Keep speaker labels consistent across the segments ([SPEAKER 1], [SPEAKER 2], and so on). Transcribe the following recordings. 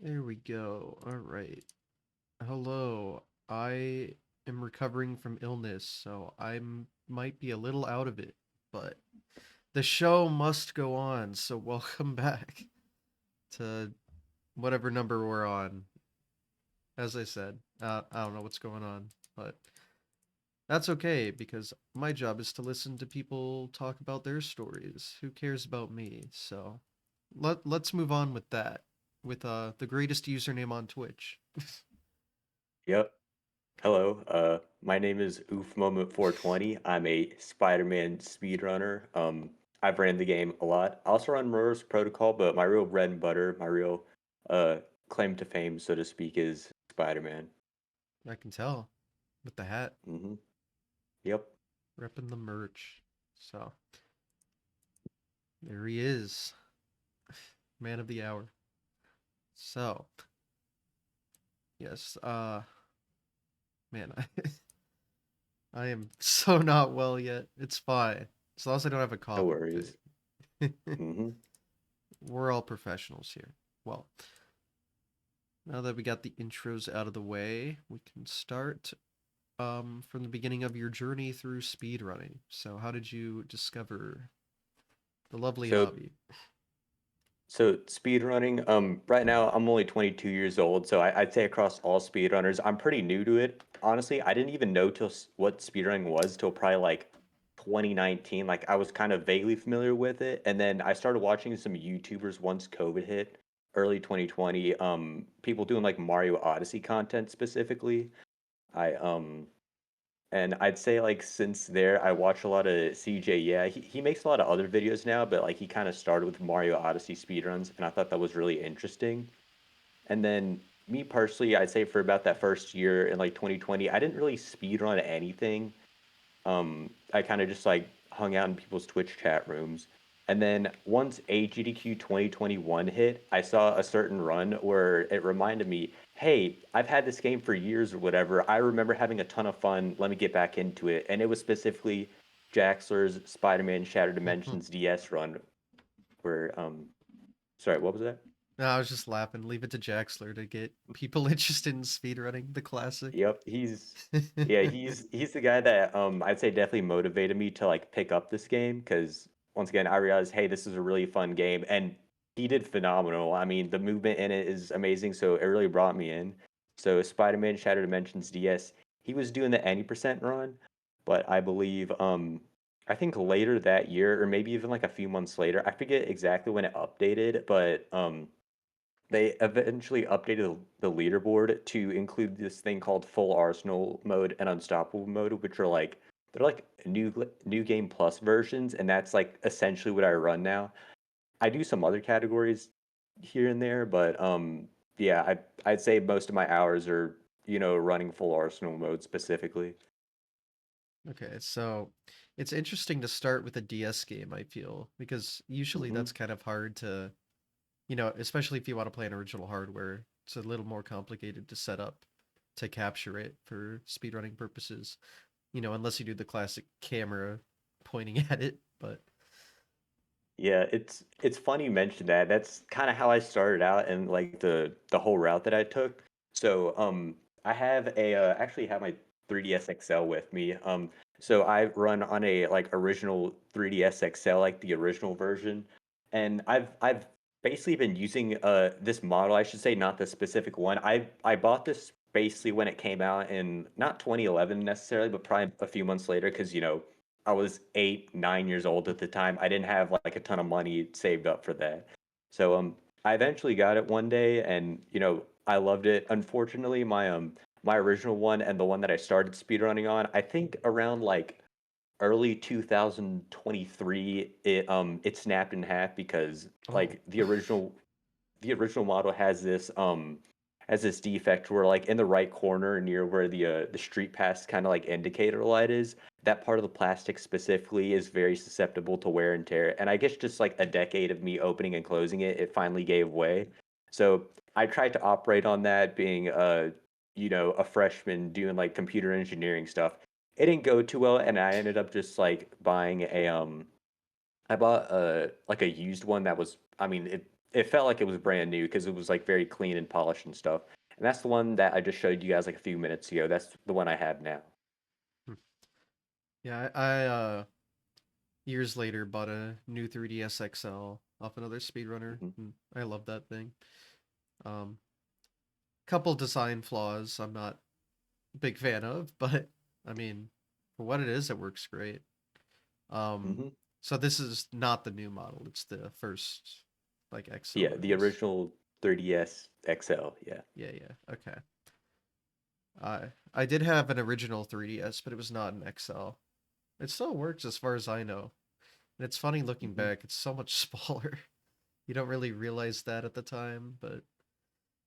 [SPEAKER 1] There we go. All right. Hello. I am recovering from illness, so might be a little out of it, but the show must go on. So welcome back to whatever number we're on. As I said, I don't know what's going on, but that's okay because my job is to listen to people talk about their stories. Who cares about me? So let's move on with that. With the greatest username on Twitch.
[SPEAKER 2] Yep. Hello. My name is OofMoment420. I'm a Spider-Man speedrunner. I've ran the game a lot. I also run Murder's Protocol, but my real bread and butter, my real uh claim to fame, so to speak, is Spider-Man.
[SPEAKER 1] I can tell with the hat,
[SPEAKER 2] Mm-hmm. Yep.
[SPEAKER 1] repping the merch. So there he is, man of the hour. So yes, man, I am so not well yet. It's fine as long as I don't have a
[SPEAKER 2] No
[SPEAKER 1] coughing
[SPEAKER 2] worries.
[SPEAKER 1] fit.
[SPEAKER 2] Mm-hmm.
[SPEAKER 1] We're all professionals here. Well, now that we got the intros out of the way, we can start from the beginning of your journey through speedrunning. So, how did you discover the lovely
[SPEAKER 2] So
[SPEAKER 1] hobby?
[SPEAKER 2] So speedrunning, right now I'm only 22 years old, so I'd say across all speedrunners, I'm pretty new to it. Honestly, I didn't even know what speedrunning was till probably like 2019. Like I was kind of vaguely familiar with it, and then I started watching some YouTubers once COVID hit, early 2020. People doing like Mario Odyssey content specifically. I and I'd say like since there, I watch a lot of CJ. Yeah, he makes a lot of other videos now, but like he kind of started with Mario Odyssey speedruns, and I thought that was really interesting. And then me personally, I'd say for about that first year in like 2020, I didn't really speedrun anything. I kind of just like hung out in people's Twitch chat rooms. And then once AGDQ 2021 hit, I saw a certain run where it reminded me, hey, I've had this game for years or whatever. I remember having a ton of fun. Let me get back into it. And it was specifically Jaxler's Spider-Man Shattered
[SPEAKER 1] No,
[SPEAKER 2] Dimensions DS run where sorry, what was that?
[SPEAKER 1] I was just laughing. Leave it to Jaxler to get people interested in speedrunning, the classic.
[SPEAKER 2] Yep, he's the guy that I'd say definitely motivated me to like pick up this game because once again I realized hey this is a really fun game and he did phenomenal. I mean the movement in it is amazing, so it really brought me in. So Spider-Man Shattered Dimensions DS, he was doing the 90% run, but I believe I think later that year or maybe even like a few months later, I forget exactly when it updated, but they eventually updated the leaderboard to include this thing called Full Arsenal mode and Unstoppable mode, which are like they're like new game plus versions, and that's like essentially what I run now. I do some other categories here and there, but yeah, I'd say most of my hours are running Full Arsenal mode specifically.
[SPEAKER 1] Okay, so it's interesting to start with a DS game, I feel, because usually
[SPEAKER 2] Hmm.
[SPEAKER 1] that's kind of hard to, especially if you want to play on original hardware, it's a little more complicated to set up to capture it for speedrunning purposes, unless you do the classic camera pointing at it, but
[SPEAKER 2] Yeah, it's funny you mentioned that. That's kind of how I started out and like the whole route that I took. So I have a actually have my 3DS XL with me. So I run on a like original 3DS XL, like the original version, and I've basically been using this model. I should say not the specific one. I bought this basically when it came out in not 2011 necessarily, but probably a few months later because I was 8, 9 years old at the time. I didn't have like a ton of money saved up for that. So I eventually got it one day and I loved it. Unfortunately, my original one and the one that I started speedrunning on, I think around like early 2023 it snapped in half because
[SPEAKER 1] oh,
[SPEAKER 2] like the original model has this defect where like in the right corner near where the street pass kind of like indicator light is, that part of the plastic specifically is very susceptible to wear and tear. And I guess just like a decade of me opening and closing it, it finally gave way. So I tried to operate on that being a freshman doing like computer engineering stuff. It didn't go too well and I ended up just like buying a I bought like a used one that was, I mean, it felt like it was brand new because it was like very clean and polished and stuff. And that's the one that I just showed you guys like a few minutes ago. That's the one I have now.
[SPEAKER 1] Hmm. Yeah, I years later bought a new 3DS XL off another speedrunner,
[SPEAKER 2] Hmm.
[SPEAKER 1] and I love that thing. Um, couple design flaws I'm not a big fan of, but I mean, for what it is, it works great. Um,
[SPEAKER 2] Hmm.
[SPEAKER 1] so this is not the new model; it's the first like XL
[SPEAKER 2] Yeah, the
[SPEAKER 1] release.
[SPEAKER 2] original 3DS XL. Yeah.
[SPEAKER 1] Yeah, yeah, okay. I did have an original 3DS, but it was not an XL. It still works as far as I know. And it's funny looking
[SPEAKER 2] Hmm.
[SPEAKER 1] back; it's so much smaller. You don't really realize that at the time, but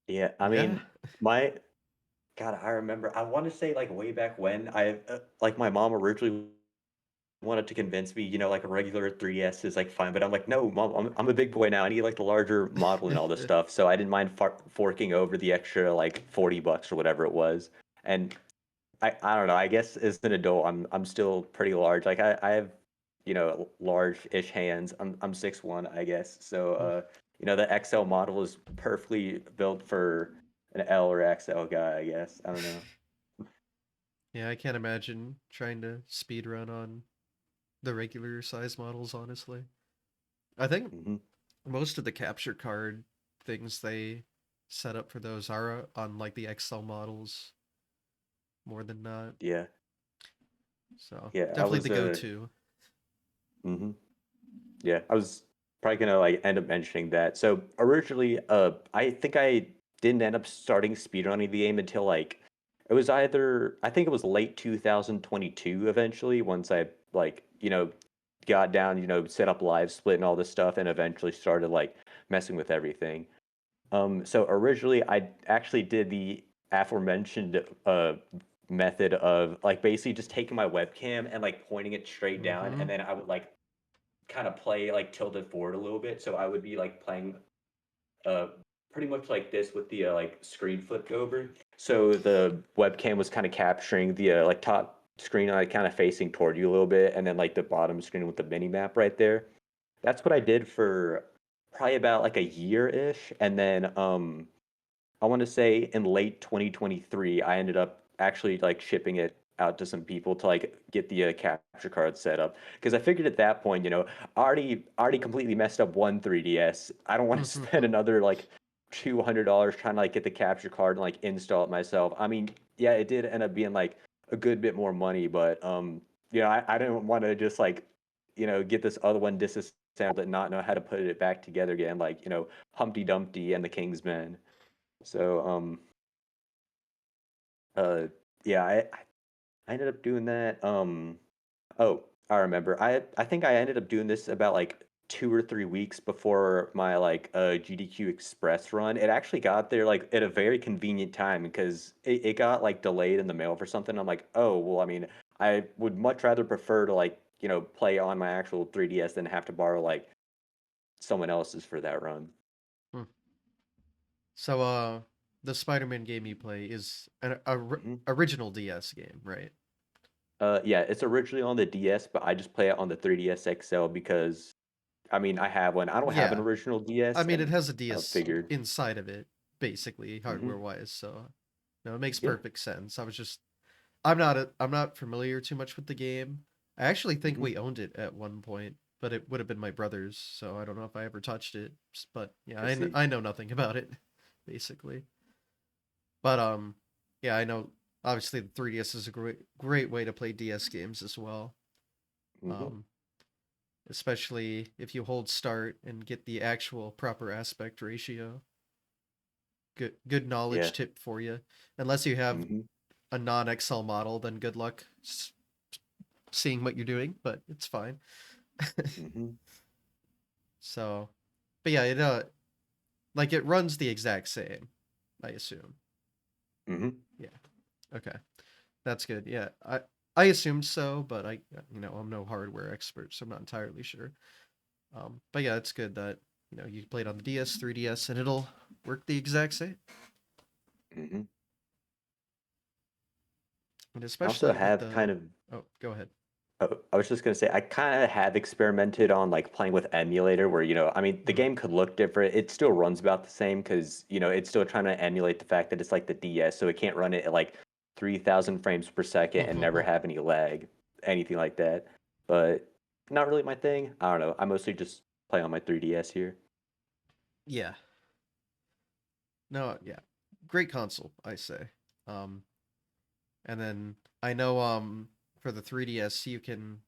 [SPEAKER 2] Yeah, I
[SPEAKER 1] yeah.
[SPEAKER 2] mean, my God, I remember. I want to say like way back when I like my mom originally wanted to convince me, like a regular 3DS is like fine, but I'm like, no, mom, I'm a big boy now. I need like the larger model and all this stuff. So I didn't mind forking over the extra like $40 or whatever it was. And I don't know. I guess as an adult, I'm still pretty large. Like I have, large-ish hands. I'm 6'1", I guess. So the XL model is perfectly built for an L or XL guy, I guess. I don't know.
[SPEAKER 1] Yeah, I can't imagine trying to speed run on the regular size models, honestly. I think
[SPEAKER 2] Hmm.
[SPEAKER 1] most of the capture card things they set up for those are on like the XL models more than not.
[SPEAKER 2] Yeah,
[SPEAKER 1] So
[SPEAKER 2] yeah. I
[SPEAKER 1] definitely the
[SPEAKER 2] was
[SPEAKER 1] go-to.
[SPEAKER 2] hmm Yeah, I was probably gonna like end up mentioning that. So originally, I think I didn't end up starting speedrunning the game until like it was either I think it was late 2022 eventually, once I like, got down, set up live split and all this stuff and eventually started like messing with everything. So originally I actually did the aforementioned method of like basically just taking my webcam and like pointing it straight down
[SPEAKER 1] Mm-hmm.
[SPEAKER 2] and then I would like kind of play like tilted forward a little bit. So I would be like playing uh pretty much like this with the like screen flipped over. So the webcam was kind of capturing the like top screen like kind of facing toward you a little bit and then like the bottom screen with the mini map right there. That's what I did for probably about like a year ish and then I want to say in late 2023, I ended up actually like shipping it out to some people to like get the capture card set up because I figured at that point, I already completely messed up one 3DS. I don't want to spend another like $200 trying to like get the capture card and like install it myself. I mean, yeah, it did end up being like a good bit more money, but I didn't want to just like get this other one disassembled and not know how to put it back together again, like Humpty Dumpty and the King's Men. So uh yeah, I ended up doing that. Oh, I remember. I think I ended up doing this about like 2 or 3 weeks before my like GDQ Express run. It actually got there like at a very convenient time because it got like delayed in the mail for something. I'm like, oh well, I mean, I would much rather prefer to like, play on my actual 3DS than have to borrow like someone else's for that run.
[SPEAKER 1] So the Spider-Man game you play is an
[SPEAKER 2] Hmm.
[SPEAKER 1] original DS game, right?
[SPEAKER 2] Yeah, it's originally on the DS, but I just play it on the 3DS XL because I mean, I have one. I don't have an
[SPEAKER 1] Yeah.
[SPEAKER 2] original
[SPEAKER 1] I
[SPEAKER 2] DS,
[SPEAKER 1] mean, it
[SPEAKER 2] and
[SPEAKER 1] has a
[SPEAKER 2] I
[SPEAKER 1] DS
[SPEAKER 2] figured.
[SPEAKER 1] inside of it, basically
[SPEAKER 2] Hmm.
[SPEAKER 1] hardware-wise. So, no, it makes
[SPEAKER 2] Yeah.
[SPEAKER 1] perfect sense. I'm not familiar too much with the game. I actually think
[SPEAKER 2] Hmm.
[SPEAKER 1] we owned it at one point, but it would have been my brother's, so I don't know if I ever touched it. But yeah,
[SPEAKER 2] I see.
[SPEAKER 1] I know nothing about it, basically. But yeah, I know. Obviously, the 3DS is a great way to play DS games as well.
[SPEAKER 2] Hmm.
[SPEAKER 1] Um, especially if you hold start and get the actual proper aspect ratio. Good knowledge
[SPEAKER 2] Yeah.
[SPEAKER 1] tip for you. Unless you have
[SPEAKER 2] Hmm.
[SPEAKER 1] a non-XL model, then good luck seeing what you're doing, but it's fine.
[SPEAKER 2] Hmm.
[SPEAKER 1] So, but yeah, like it runs the exact same, I assume.
[SPEAKER 2] Hmm.
[SPEAKER 1] Yeah. Okay. That's good. Yeah. I assumed so, but I'm no hardware expert, so I'm not entirely sure. But yeah, it's good that, you played on the DS, 3DS, and it'll work the exact same.
[SPEAKER 2] Hmm.
[SPEAKER 1] And
[SPEAKER 2] I also
[SPEAKER 1] especially with
[SPEAKER 2] have
[SPEAKER 1] the
[SPEAKER 2] kind of.
[SPEAKER 1] oh, go ahead.
[SPEAKER 2] I was just gonna say I kind of have experimented on like playing with emulator where I mean the
[SPEAKER 1] Mm,
[SPEAKER 2] game could look different. It still runs about the same because it's still trying to emulate the fact that it's like the DS, so it can't run it at like 3,000 frames per second and never have any lag, anything like that. But not really my thing. I don't know. I mostly just play on my 3DS here.
[SPEAKER 1] yeah. No, yeah. Great console, I say. Um, and then I know for the 3DS you can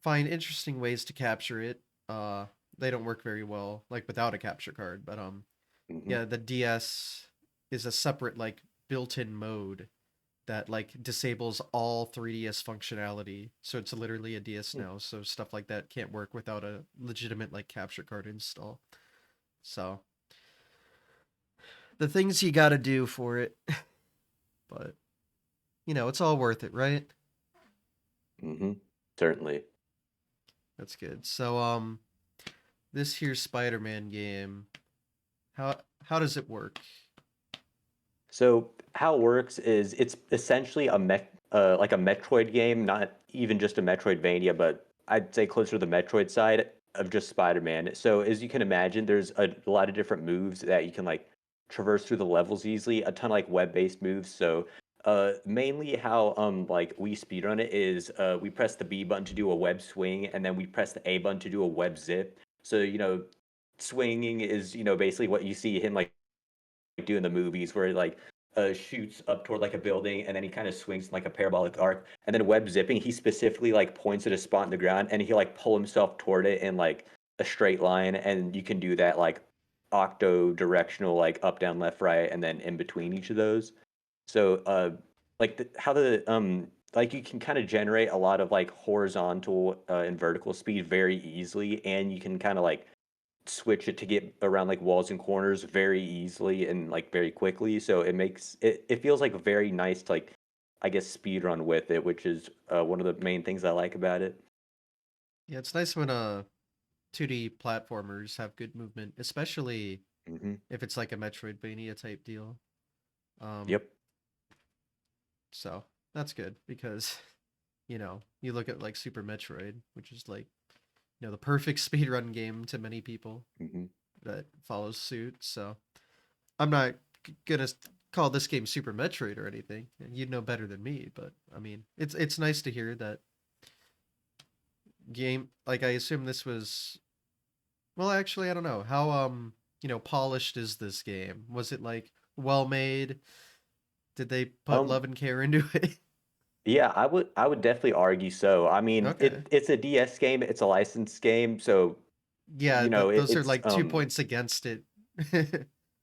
[SPEAKER 1] find interesting ways to capture it. Uh, they don't work very well like without a capture card, but
[SPEAKER 2] Hmm.
[SPEAKER 1] yeah, the DS is a separate like built-in mode that like disables all 3DS functionality. So it's literally a DS now. So stuff like that can't work without a legitimate like capture card install. So the things you got to do for it, but it's all worth it, right?
[SPEAKER 2] Hmm. Certainly.
[SPEAKER 1] That's good. So this here Spider-Man game, how how does it work?
[SPEAKER 2] So how it works is it's essentially like a Metroid game, not even just a Metroidvania, but I'd say closer to the Metroid side of just Spider-Man. So as you can imagine, there's a lot of different moves that you can like traverse through the levels easily. A ton of like web-based moves. So mainly how like we speedrun it is we press the B button to do a web swing, and then we press the A button to do a web zip. So swinging is basically what you see him like do in the movies where he like shoots up toward like a building and then he kind of swings in, like a parabolic arc. And then web zipping, he specifically like points at a spot in the ground and he like pull himself toward it in like a straight line. And you can do that like octo directional, like up, down, left, right, and then in between each of those. So like how the like you can kind of generate a lot of like horizontal and vertical speed very easily, and you can kind of like switch it to get around like walls and corners very easily and like very quickly. So it feels like very nice to like I guess speed run with it, which is one of the main things I like about it.
[SPEAKER 1] Yeah, it's nice when 2D platformers have good movement, especially
[SPEAKER 2] Hmm.
[SPEAKER 1] if it's like a Metroidvania type deal. Um,
[SPEAKER 2] Yep.
[SPEAKER 1] so that's good because you look at like Super Metroid, which is like the perfect speedrun game to many people
[SPEAKER 2] Hmm.
[SPEAKER 1] that follows suit. So I'm not gonna call this game Super Metroid or anything. You'd know better than me, but I mean, it's nice to hear that game. Like I assume this was. Well, actually, I don't know how polished is this game. Was it like well made? Did they put
[SPEAKER 2] Um,
[SPEAKER 1] love and care into it?
[SPEAKER 2] yeah, I would definitely argue so. I mean,
[SPEAKER 1] Okay.
[SPEAKER 2] it's a DS game, it's a licensed game, so
[SPEAKER 1] Yeah, that those are
[SPEAKER 2] it's
[SPEAKER 1] like 2 points against it.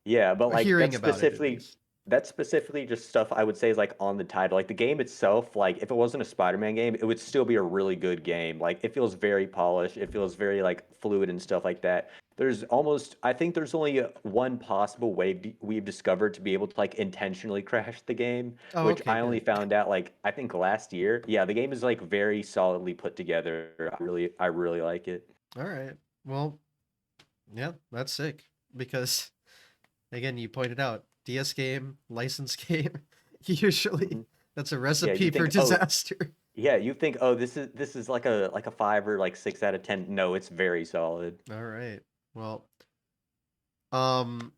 [SPEAKER 2] yeah, but like
[SPEAKER 1] Hearing about it at least.
[SPEAKER 2] that's specifically just stuff I would say is like on the title. Like the game itself, like if it wasn't a Spider-Man game, it would still be a really good game. Like it feels very polished, it feels very like fluid and stuff like that. I think there's only one possible way we've discovered to be able to like intentionally crash the game,
[SPEAKER 1] Oh,
[SPEAKER 2] which
[SPEAKER 1] okay,
[SPEAKER 2] I only
[SPEAKER 1] good.
[SPEAKER 2] found out like I think last year. Yeah, the game is like very solidly put together. I really like it.
[SPEAKER 1] All right. Well, yeah, that's sick because again, you pointed out DS game, license game. Usually,
[SPEAKER 2] Hmm.
[SPEAKER 1] that's a
[SPEAKER 2] Yeah,
[SPEAKER 1] recipe
[SPEAKER 2] you
[SPEAKER 1] for
[SPEAKER 2] think, oh,
[SPEAKER 1] disaster.
[SPEAKER 2] yeah, you think, oh, this is like a 5 or like 6 out of 10. No, it's very solid.
[SPEAKER 1] All right. Well, um,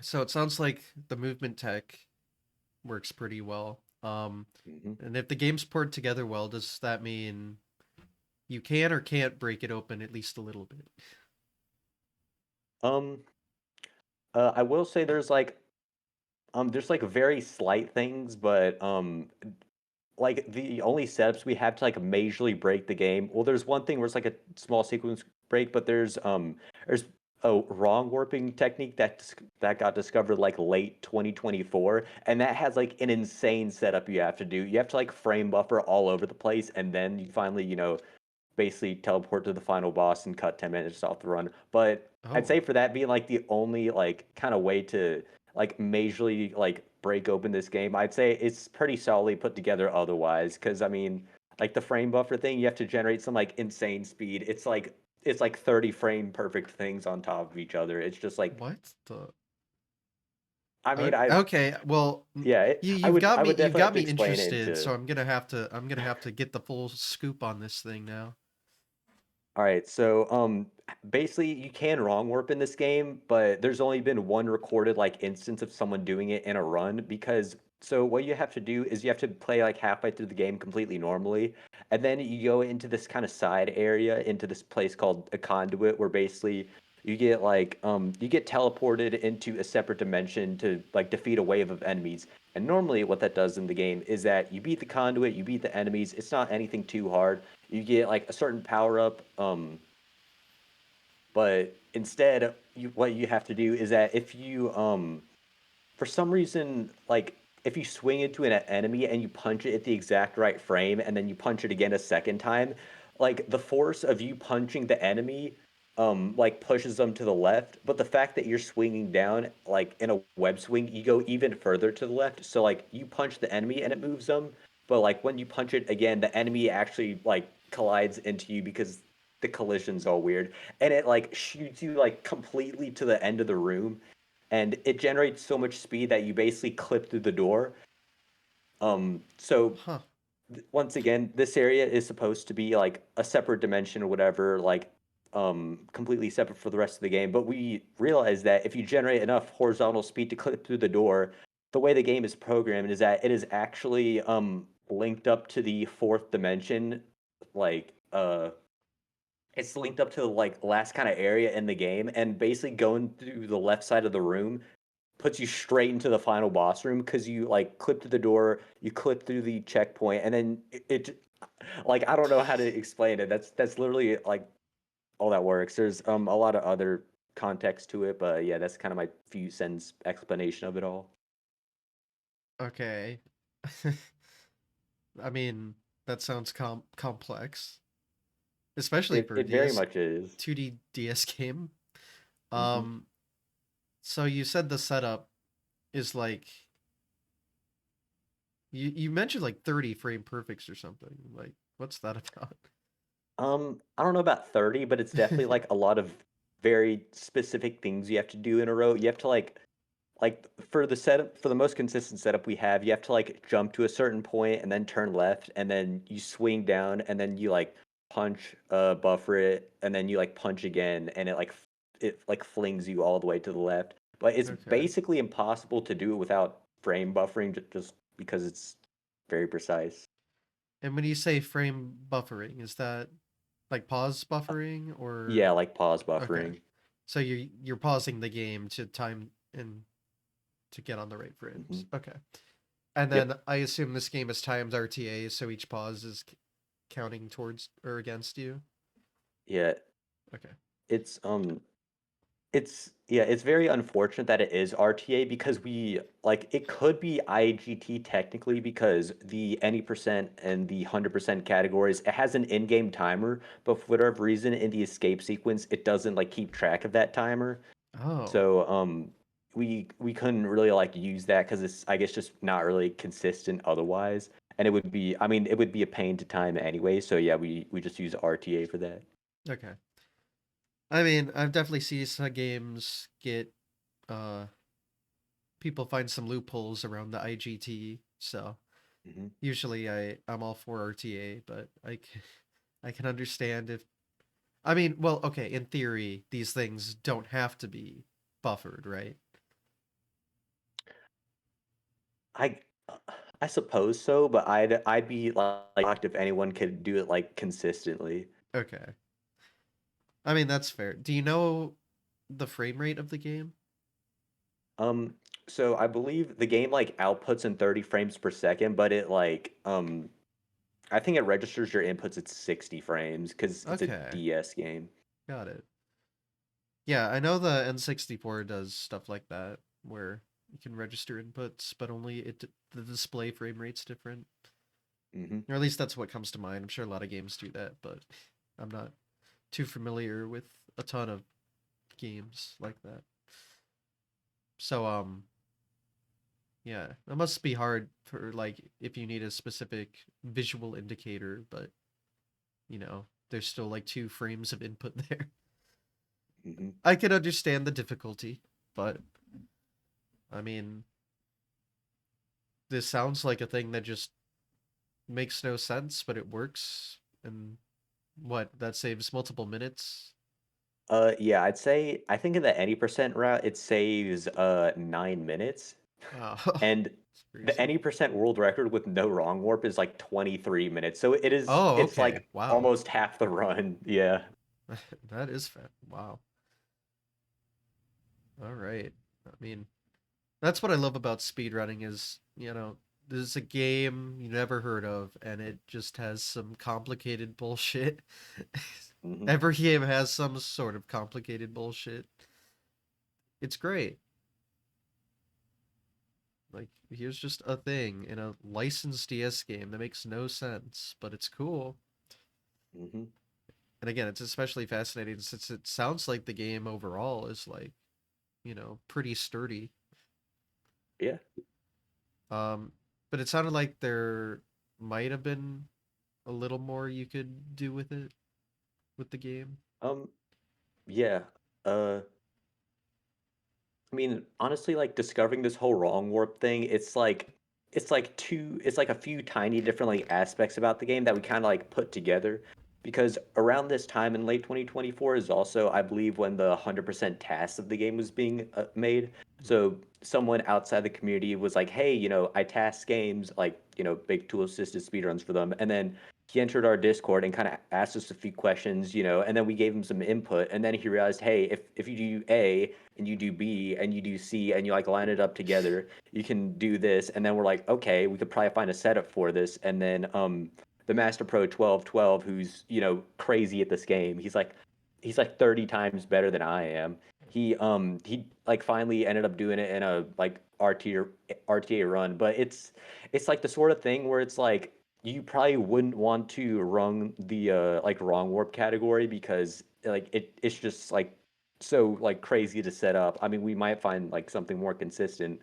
[SPEAKER 1] so it sounds like the movement tech works pretty well.
[SPEAKER 2] Hmm.
[SPEAKER 1] And if the game's poured together well, does that mean you can or can't break it open at least a little bit?
[SPEAKER 2] Um, I will say there's like very slight things, but like the only setups we have to like majorly break the game. Well, there's one thing where it's like a small sequence break, but there's a wrong warping technique that got discovered like late 2024, and that has like an insane setup you have to do. You have to like frame buffer all over the place, and then you finally basically teleport to the final boss and cut 10 minutes off the run. But I'd
[SPEAKER 1] Oh,
[SPEAKER 2] say for that being like the only like kind of way to like majorly like break open this game, I'd say it's pretty solidly put together otherwise. Cause I mean, like the frame buffer thing, you have to generate some like insane speed. It's like 30 frame perfect things on top of each other. It's just like
[SPEAKER 1] what the?
[SPEAKER 2] I mean, I
[SPEAKER 1] Okay, well,
[SPEAKER 2] yeah,
[SPEAKER 1] you've got
[SPEAKER 2] I
[SPEAKER 1] me
[SPEAKER 2] would definitely have to
[SPEAKER 1] me
[SPEAKER 2] explain it
[SPEAKER 1] interested,
[SPEAKER 2] into.
[SPEAKER 1] so I'm gonna have to get the full scoop on this thing now.
[SPEAKER 2] All right, so basically you can wrong warp in this game, but there's only been one recorded like instance of someone doing it in a run because so what you have to do is you have to play like halfway through the game completely normally, and then you go into this kind of side area into this place called a conduit where basically you get teleported into a separate dimension to like defeat a wave of enemies. And normally what that does in the game is that you beat the conduit, you beat the enemies, it's not anything too hard, you get like a certain power up, but instead what you have to do is that if you for some reason, like if you swing into an enemy and you punch it at the exact right frame and then you punch it again a second time, like the force of you punching the enemy like pushes them to the left, but the fact that you're swinging down like in a web swing, you go even further to the left. So like you punch the enemy and it moves them, but like when you punch it again, the enemy actually like collides into you because the collision's all weird and it like shoots you like completely to the end of the room and it generates so much speed that you basically clip through the door. So
[SPEAKER 1] Huh.
[SPEAKER 2] once again, this area is supposed to be like a separate dimension or whatever, like completely separate for the rest of the game. But we realize that if you generate enough horizontal speed to clip through the door, the way the game is programmed is that it is actually linked up to the fourth dimension, like it's linked up to the like last kind of area in the game, and basically going through the left side of the room puts you straight into the final boss room because you like clip through the door, you clip through the checkpoint, and then like I don't know how to explain it. That's literally like all that works. There's a lot of other context to it, but yeah, that's kind of my few sentence explanation of it all.
[SPEAKER 1] Okay. I mean, that sounds complex, especially for
[SPEAKER 2] It very much is.
[SPEAKER 1] 2D DS game.
[SPEAKER 2] Hmm.
[SPEAKER 1] Um, so you said the setup is like you mentioned like 30 frame perfects or something. Like, what's that about?
[SPEAKER 2] I don't know about 30, but it's definitely like a lot of very specific things you have to do in a row. You have to like for the setup for the most consistent setup we have, you have to like jump to a certain point and then turn left and then you swing down and then you like punch buffer it and then you like punch again and it like flings you all the way to the left. But it's
[SPEAKER 1] Okay.
[SPEAKER 2] basically impossible to do it without frame buffering just because it's very precise.
[SPEAKER 1] And when you say frame buffering, is that like pause buffering or
[SPEAKER 2] Yeah, like pause
[SPEAKER 1] okay.
[SPEAKER 2] buffering.
[SPEAKER 1] So you're pausing the game to time and to get on the right
[SPEAKER 2] Hmm.
[SPEAKER 1] frames. Okay. And then
[SPEAKER 2] Yep.
[SPEAKER 1] I assume this game is timed RTA, so each pause is counting towards or against you.
[SPEAKER 2] Yeah.
[SPEAKER 1] Okay.
[SPEAKER 2] It's it's very unfortunate that it is RTA because we like it could be IGT technically because the any percent and the 100% categories it has an in-game timer, but for whatever reason in the escape sequence it doesn't like keep track of that timer.
[SPEAKER 1] Oh,
[SPEAKER 2] So we couldn't really like use that because it's I guess just not really consistent otherwise. And it would be I mean it would be a pain to time anyway. So yeah, we just use RTA for that.
[SPEAKER 1] okay. I mean, I've definitely seen some games get uh people find some loopholes around the IGT, so
[SPEAKER 2] Hmm.
[SPEAKER 1] usually I'm all for RTA, but I can understand if I mean, well, okay, in theory, these things don't have to be buffered, right?
[SPEAKER 2] I I suppose so, but I'd be like shocked if anyone could do it like consistently.
[SPEAKER 1] Okay. I mean, that's fair. Do you know the frame rate of the game?
[SPEAKER 2] Um, so I believe the game like outputs in 30 frames per second, but it like I think it registers your inputs at 60 frames because it's a
[SPEAKER 1] Okay,
[SPEAKER 2] DS game.
[SPEAKER 1] got it. Yeah, I know the N64 does stuff like that, where you can register inputs, but only the display frame rate's different.
[SPEAKER 2] Hmm.
[SPEAKER 1] Or at least that's what comes to mind. I'm sure a lot of games do that, but I'm not too familiar with a ton of games like that. So, yeah, it must be hard for like if you need a specific visual indicator, but there's still like 2 frames of input there.
[SPEAKER 2] Hmm.
[SPEAKER 1] I can understand the difficulty, but I mean, this sounds like a thing that just makes no sense, but it works. And what? That saves multiple minutes?
[SPEAKER 2] Yeah, I think in the any percent route it saves 9 minutes,
[SPEAKER 1] Oh,
[SPEAKER 2] and
[SPEAKER 1] it's
[SPEAKER 2] the
[SPEAKER 1] crazy.
[SPEAKER 2] any percent world record with no wrong warp is like 23 minutes. So
[SPEAKER 1] Oh,
[SPEAKER 2] it's
[SPEAKER 1] okay.
[SPEAKER 2] like
[SPEAKER 1] Wow.
[SPEAKER 2] almost half the run. Yeah.
[SPEAKER 1] That is fat. Wow. All right. I mean, that's what I love about speedrunning is, this is a game you never heard of and it just has some complicated bullshit.
[SPEAKER 2] Hmm.
[SPEAKER 1] Every game has some sort of complicated bullshit. It's great. Like, here's just a thing in a licensed DS game that makes no sense, but it's cool.
[SPEAKER 2] Hmm.
[SPEAKER 1] And again, it's especially fascinating since it sounds like the game overall is like, pretty sturdy.
[SPEAKER 2] Yeah.
[SPEAKER 1] Um, but it sounded like there might have been a little more you could do with it, with the game.
[SPEAKER 2] Um, yeah. Uh, I mean, honestly, like discovering this whole wrong warp thing, it's like a few tiny different like aspects about the game that we kind of like put together. Because around this time in late 2024 is also, I believe, when the 100% task of the game was being made. So someone outside the community was like, "Hey, I task games like, big tool assisted speedruns for them." And then he entered our Discord and kind of asked us a few questions, and then we gave him some input. And then he realized, hey, if you do A and you do B and you do C and you like line it up together, you can do this. And then we're like, okay, we could probably find a setup for this. And then the Master Pro 1212, who's crazy at this game, he's like 30 times better than I am. He like finally ended up doing it in a like RTA run, but it's like the sort of thing where it's like you probably wouldn't want to run the like wrong warp category because like it's just like so like crazy to set up. I mean, we might find like something more consistent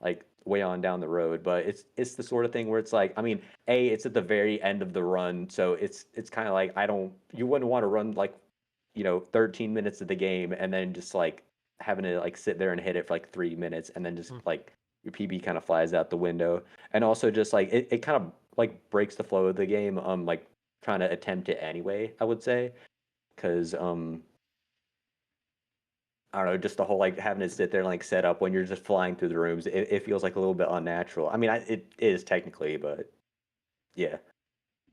[SPEAKER 2] like way on down the road, but it's the sort of thing where it's like, I mean, it's at the very end of the run, so it's kind of like I don't you wouldn't want to run like 13 minutes of the game and then just like having to like sit there and hit it for like 3 minutes and then just
[SPEAKER 1] Hmm.
[SPEAKER 2] like your PB kind of flies out the window. And also just like it kind of like breaks the flow of the game, like trying to attempt it anyway, I would say. Because I don't know, just the whole like having to sit there and like set up when you're just flying through the rooms, it feels like a little bit unnatural. I mean, it is technically, but yeah.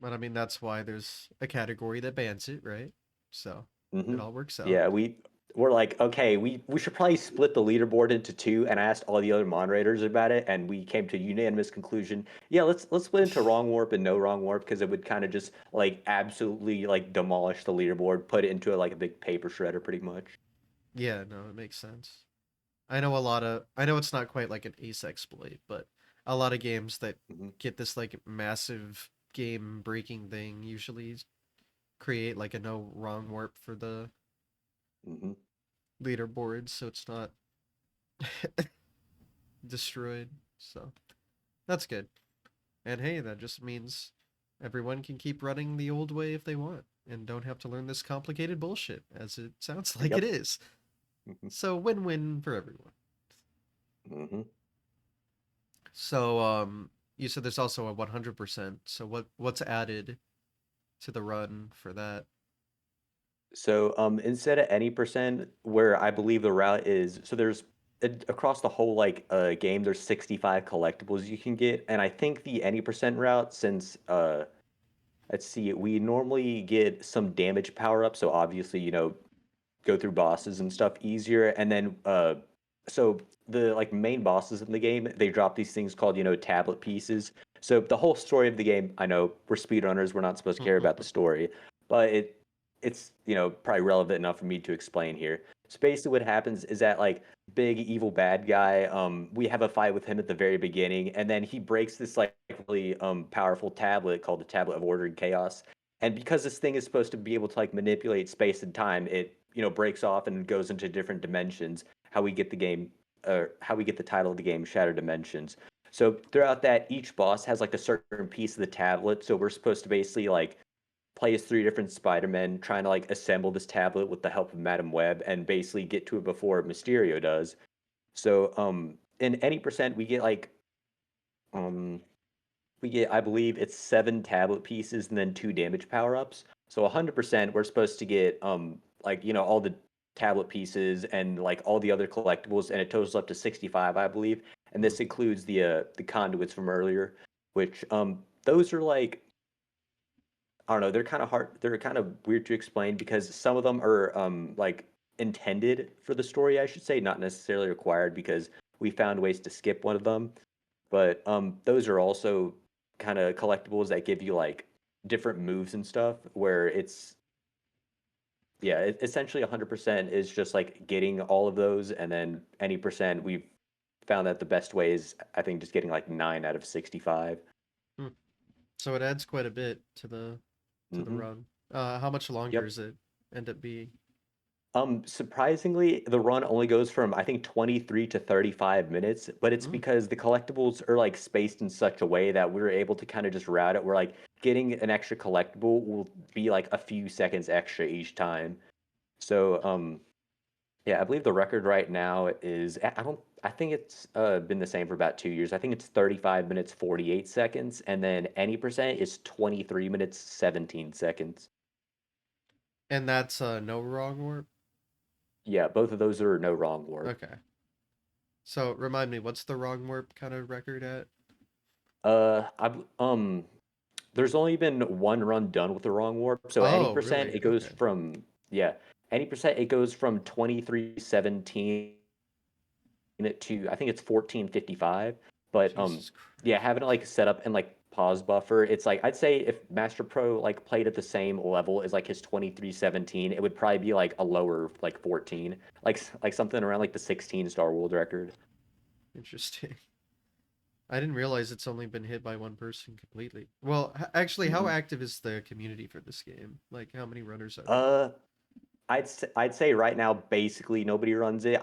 [SPEAKER 1] But I mean, that's why there's a category that bans it, right? So
[SPEAKER 2] Hmm.
[SPEAKER 1] it all works out.
[SPEAKER 2] Yeah, we're like, okay, we should probably split the leaderboard into two, and I asked all the other moderators about it, and we came to a unanimous conclusion. Yeah, let's split into wrong warp and no wrong warp because it would kind of just like absolutely like demolish the leaderboard, put it into like a big paper shredder, pretty much.
[SPEAKER 1] Yeah, no, it makes sense. I know it's not quite like an ace exploit, but a lot of games that
[SPEAKER 2] Hmm.
[SPEAKER 1] get this like massive game breaking thing usually create like a no wrong warp for the
[SPEAKER 2] Hmm.
[SPEAKER 1] leaderboard so it's not destroyed. So that's good. And hey, that just means everyone can keep running the old way if they want and don't have to learn this complicated bullshit as it sounds like it
[SPEAKER 2] Yep.
[SPEAKER 1] is.
[SPEAKER 2] Hmm.
[SPEAKER 1] So win-win for everyone.
[SPEAKER 2] Hmm.
[SPEAKER 1] So you said there's also a 100%. So what's added to the run for that?
[SPEAKER 2] So instead of any percent, where I believe the route is, so there's across the whole like game, there's 65 collectibles you can get, and I think the any percent route, since let's see, we normally get some damage power up, so obviously go through bosses and stuff easier, and then so the like main bosses in the game, they drop these things called tablet pieces. So the whole story of the game, I know we're speedrunners, we're not supposed to care about the story, but it's probably relevant enough for me to explain here. So basically what happens is that like big evil bad guy, we have a fight with him at the very beginning, and then he breaks this like really powerful tablet called the Tablet of Order and Chaos. And because this thing is supposed to be able to like manipulate space and time, it breaks off and goes into different dimensions. How we get the game, or how we get the title of the game, Shattered Dimensions. So throughout that, each boss has like a certain piece of the tablet. So we're supposed to basically like play as three different Spider-Men trying to like assemble this tablet with the help of Madam Web and basically get to it before Mysterio does. So in any percent um we get, I believe it's 7 tablet pieces and then 2 damage power ups. So 100% we're supposed to get like all the tablet pieces and like all the other collectibles, and it totals up to 65, I believe. And
[SPEAKER 1] Hmm.
[SPEAKER 2] this includes the conduits from earlier, which those are like, I don't know, they're kind of hard, they're kind of weird to explain because some of them are like intended for the story, I should say, not necessarily required because we found ways to skip one of them. But those are also kind of collectibles that give you like different moves and stuff where it's, yeah, essentially 100% is just like getting all of those, and then any percent we've found that the best way is, I think, just getting like 9 out of 65.
[SPEAKER 1] Hmm. So it adds quite a bit to the
[SPEAKER 2] Mm-hmm.
[SPEAKER 1] run. How much longer
[SPEAKER 2] Yep.
[SPEAKER 1] is it end up being?
[SPEAKER 2] Surprisingly, the run only goes from, I think, 23 to 35 minutes, but it's
[SPEAKER 1] Mm,
[SPEAKER 2] because the collectibles are like spaced in such a way that we're able to kind of just route it. We're like getting an extra collectible will be like a few seconds extra each time. So, yeah, I believe the record right now is, I think it's been the same for about 2 years. I think it's 35 minutes 48 seconds, and then any percent is 23 minutes 17 seconds.
[SPEAKER 1] and that's no wrong warp.
[SPEAKER 2] Yeah, both of those are no wrong warp.
[SPEAKER 1] Okay. So remind me, what's the wrong warp kind of record at?
[SPEAKER 2] I there's only been one run done with the wrong warp, so any
[SPEAKER 1] Oh,
[SPEAKER 2] percent
[SPEAKER 1] really?
[SPEAKER 2] it goes
[SPEAKER 1] Okay.
[SPEAKER 2] from, yeah, any percent it goes from 2317 to, I think it's 1455. But
[SPEAKER 1] Jesus
[SPEAKER 2] yeah,
[SPEAKER 1] Christ.
[SPEAKER 2] having it like set up and like pause buffer, it's like I'd say if Master Pro like played at the same level as like his 2317, it would probably be like a lower like 14, like something around like the 16-star world record.
[SPEAKER 1] Interesting. I didn't realize it's only been hit by one person completely. Well, actually, how
[SPEAKER 2] Hmm.
[SPEAKER 1] active is the community for this game? Like, how many runners are there?
[SPEAKER 2] Uh, I'd say right now basically nobody runs it.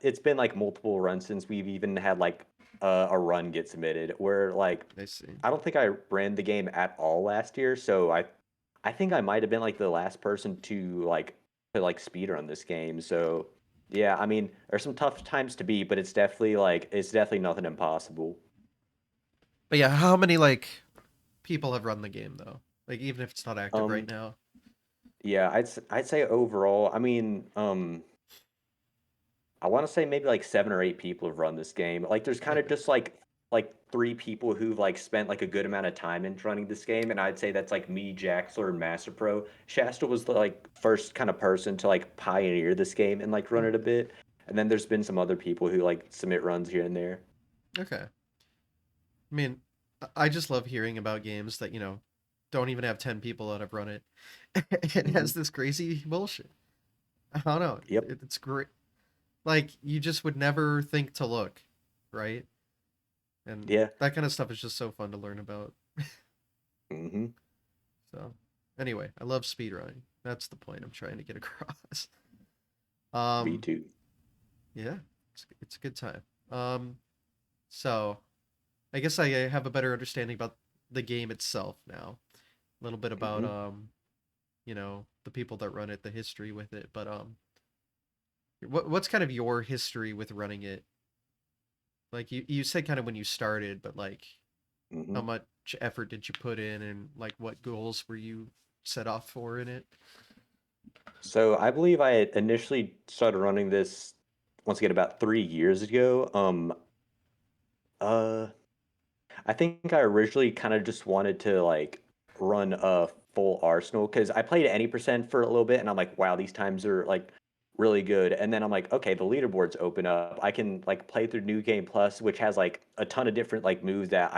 [SPEAKER 2] It's been like multiple runs since we've even had like a run get submitted. Where like
[SPEAKER 1] I see.
[SPEAKER 2] I don't think I ran the game at all last year, so I think I might have been like the last person to like speed run this game. So yeah, I mean there's some tough times to beat, but it's definitely nothing impossible.
[SPEAKER 1] But yeah, how many like people have run the game though? Like, even if it's not active right
[SPEAKER 2] Um
[SPEAKER 1] now.
[SPEAKER 2] yeah, I'd say overall, I mean I want to say maybe like 7 or 8 people have run this game. Like, there's kind of
[SPEAKER 1] Okay.
[SPEAKER 2] just like 3 people who've like spent like a good amount of time in running this game, and I'd say that's like me, Jaxler, and Master Pro. Shasta was the like first kind of person to like pioneer this game and like run
[SPEAKER 1] Hmm.
[SPEAKER 2] it a bit, and then there's been some other people who like submit runs here and there.
[SPEAKER 1] Okay. I mean, I just love hearing about games that, don't even have 10 people that have run it. It
[SPEAKER 2] Hmm.
[SPEAKER 1] has this crazy bullshit. I don't know.
[SPEAKER 2] Yep.
[SPEAKER 1] It's great. Like, you just would never think to look, right? And
[SPEAKER 2] Yeah.
[SPEAKER 1] that kind of stuff is just so fun to learn about.
[SPEAKER 2] Hmm.
[SPEAKER 1] So, anyway, I love speedrunning. That's the point I'm trying to get across.
[SPEAKER 2] Me
[SPEAKER 1] Um,
[SPEAKER 2] too.
[SPEAKER 1] yeah, it's a good time. Um, so I guess I have a better understanding about the game itself now. A little bit about
[SPEAKER 2] Hmm.
[SPEAKER 1] the people that run it, the history with it. But what's kind of your history with running it? Like, you said kind of when you started, but like
[SPEAKER 2] Hmm.
[SPEAKER 1] how much effort did you put in, and like what goals were you set off for in it?
[SPEAKER 2] So I believe I had initially started running this once again about 3 years ago. Uh, I think I originally kind of just wanted to like run a full arsenal because I played any percent for a little bit, and I'm like, wow, these times are like really good. And then I'm like, okay, the leaderboards open up. I can like play through New Game Plus, which has like a ton of different like moves that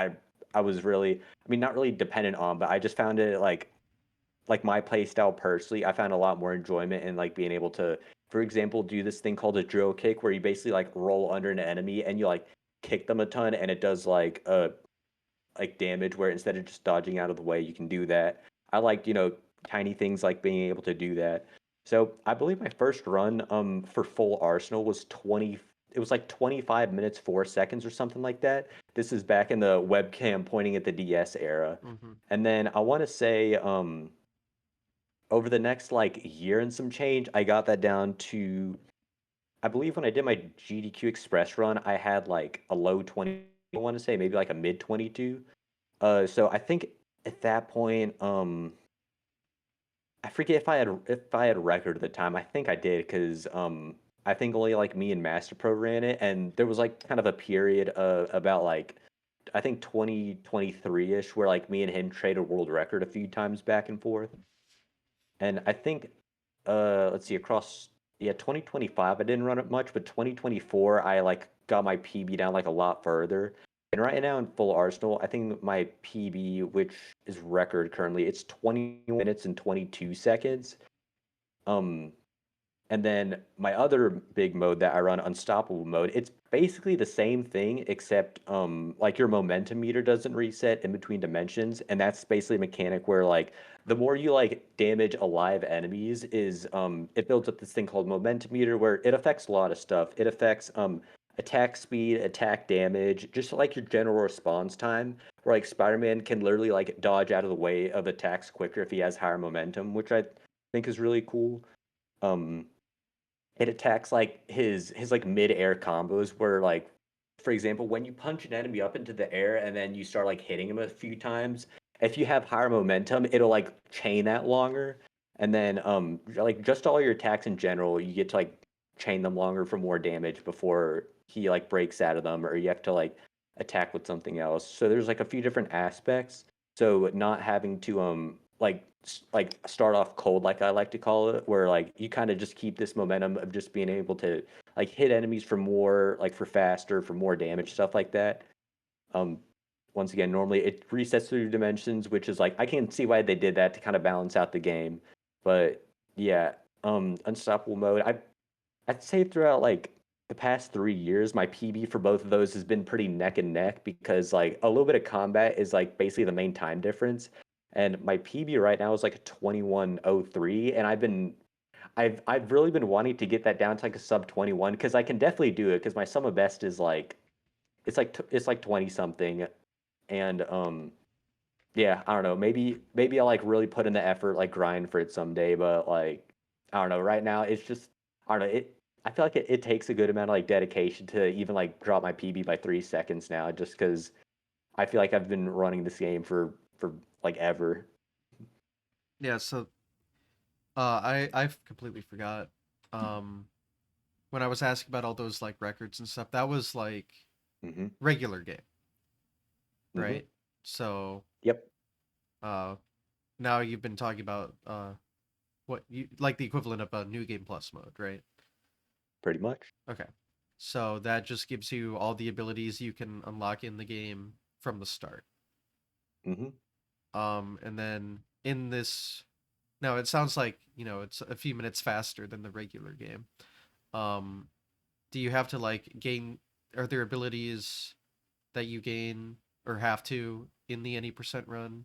[SPEAKER 2] I was really, I mean, not really dependent on, but I just found it like my play style personally, I found a lot more enjoyment in like being able to, for example, do this thing called a drill kick where you basically like roll under an enemy and you like kick them a ton, and it does like damage where instead of just dodging out of the way, you can do that. I like, tiny things like being able to do that. So I believe my first run for full Arsenal was 20, it was like 25 minutes 4 seconds or something like that. This is back in the webcam pointing at the DS era.
[SPEAKER 1] Mm-hmm.
[SPEAKER 2] And then I want to say over the next like year and some change, I got that down to I believe when I did my GDQ Express run, I had like a low 20, I want to say maybe like a mid 22. So I think at that point, I forget if I had a record at the time. I think I did because I think only like me and Master Pro ran it, and there was like kind of a period about like I think 2023-ish where like me and him traded world record a few times back and forth. And I think let's see, across, yeah, 2025 I didn't run it much, but 2024 I like got my PB down like a lot further. And right now in full Arsenal, I think my PB, which is record currently, it's 20 minutes and 22 seconds. Um, and then my other big mode that I run, Unstoppable mode, it's basically the same thing except like your momentum meter doesn't reset in between dimensions, and that's basically a mechanic where like the more you like damage alive enemies is it builds up this thing called momentum meter where it affects a lot of stuff. It affects attack speed, attack damage, just like your general response time. Where like Spider-Man can literally like dodge out of the way of attacks quicker if he has higher momentum, which I think is really cool. Um, it attacks like his like mid-air combos where like for example when you punch an enemy up into the air and then you start like hitting him a few times, if you have higher momentum it'll like chain that longer, and then like just all your attacks in general you get to like chain them longer for more damage before he like breaks out of them or you have to like attack with something else. So there's like a few different aspects, so not having to like start off cold, like I like to call it, where like you kind of just keep this momentum of just being able to like hit enemies for more, like for faster, for more damage, stuff like that. Um, Once again, normally it resets through dimensions, which is like I can see why they did that to kind of balance out the game. But yeah, unstoppable mode. I'd say throughout like the past 3 years, my PB for both of those has been pretty neck and neck because like a little bit of combat is like basically the main time difference. And my PB right now is like a 21:03, and I've really been wanting to get that down to like a sub 21 because I can definitely do it because my sum of best is like it's like 20 something, and yeah, I don't know. Maybe I'll like really put in the effort, like grind for it someday. But like I don't know. Right now, it's just I don't know. I feel like it takes a good amount of like dedication to even like drop my PB by 3 seconds now, just because I feel like I've been running this game for like ever.
[SPEAKER 1] Yeah, so I completely forgot. Um, when I was asking about all those like records and stuff, that was like
[SPEAKER 2] Mm-hmm.
[SPEAKER 1] regular game,
[SPEAKER 2] Mm-hmm.
[SPEAKER 1] right? So
[SPEAKER 2] Yep.
[SPEAKER 1] uh, now you've been talking about what you like the equivalent of a new game plus mode, right?
[SPEAKER 2] Pretty much.
[SPEAKER 1] Okay. So that just gives you all the abilities you can unlock in the game from the start.
[SPEAKER 2] Mm-hmm.
[SPEAKER 1] And then in this, now it sounds like, it's a few minutes faster than the regular game. Um, do you have to like gain, are there abilities that you gain or have to in the any percent run?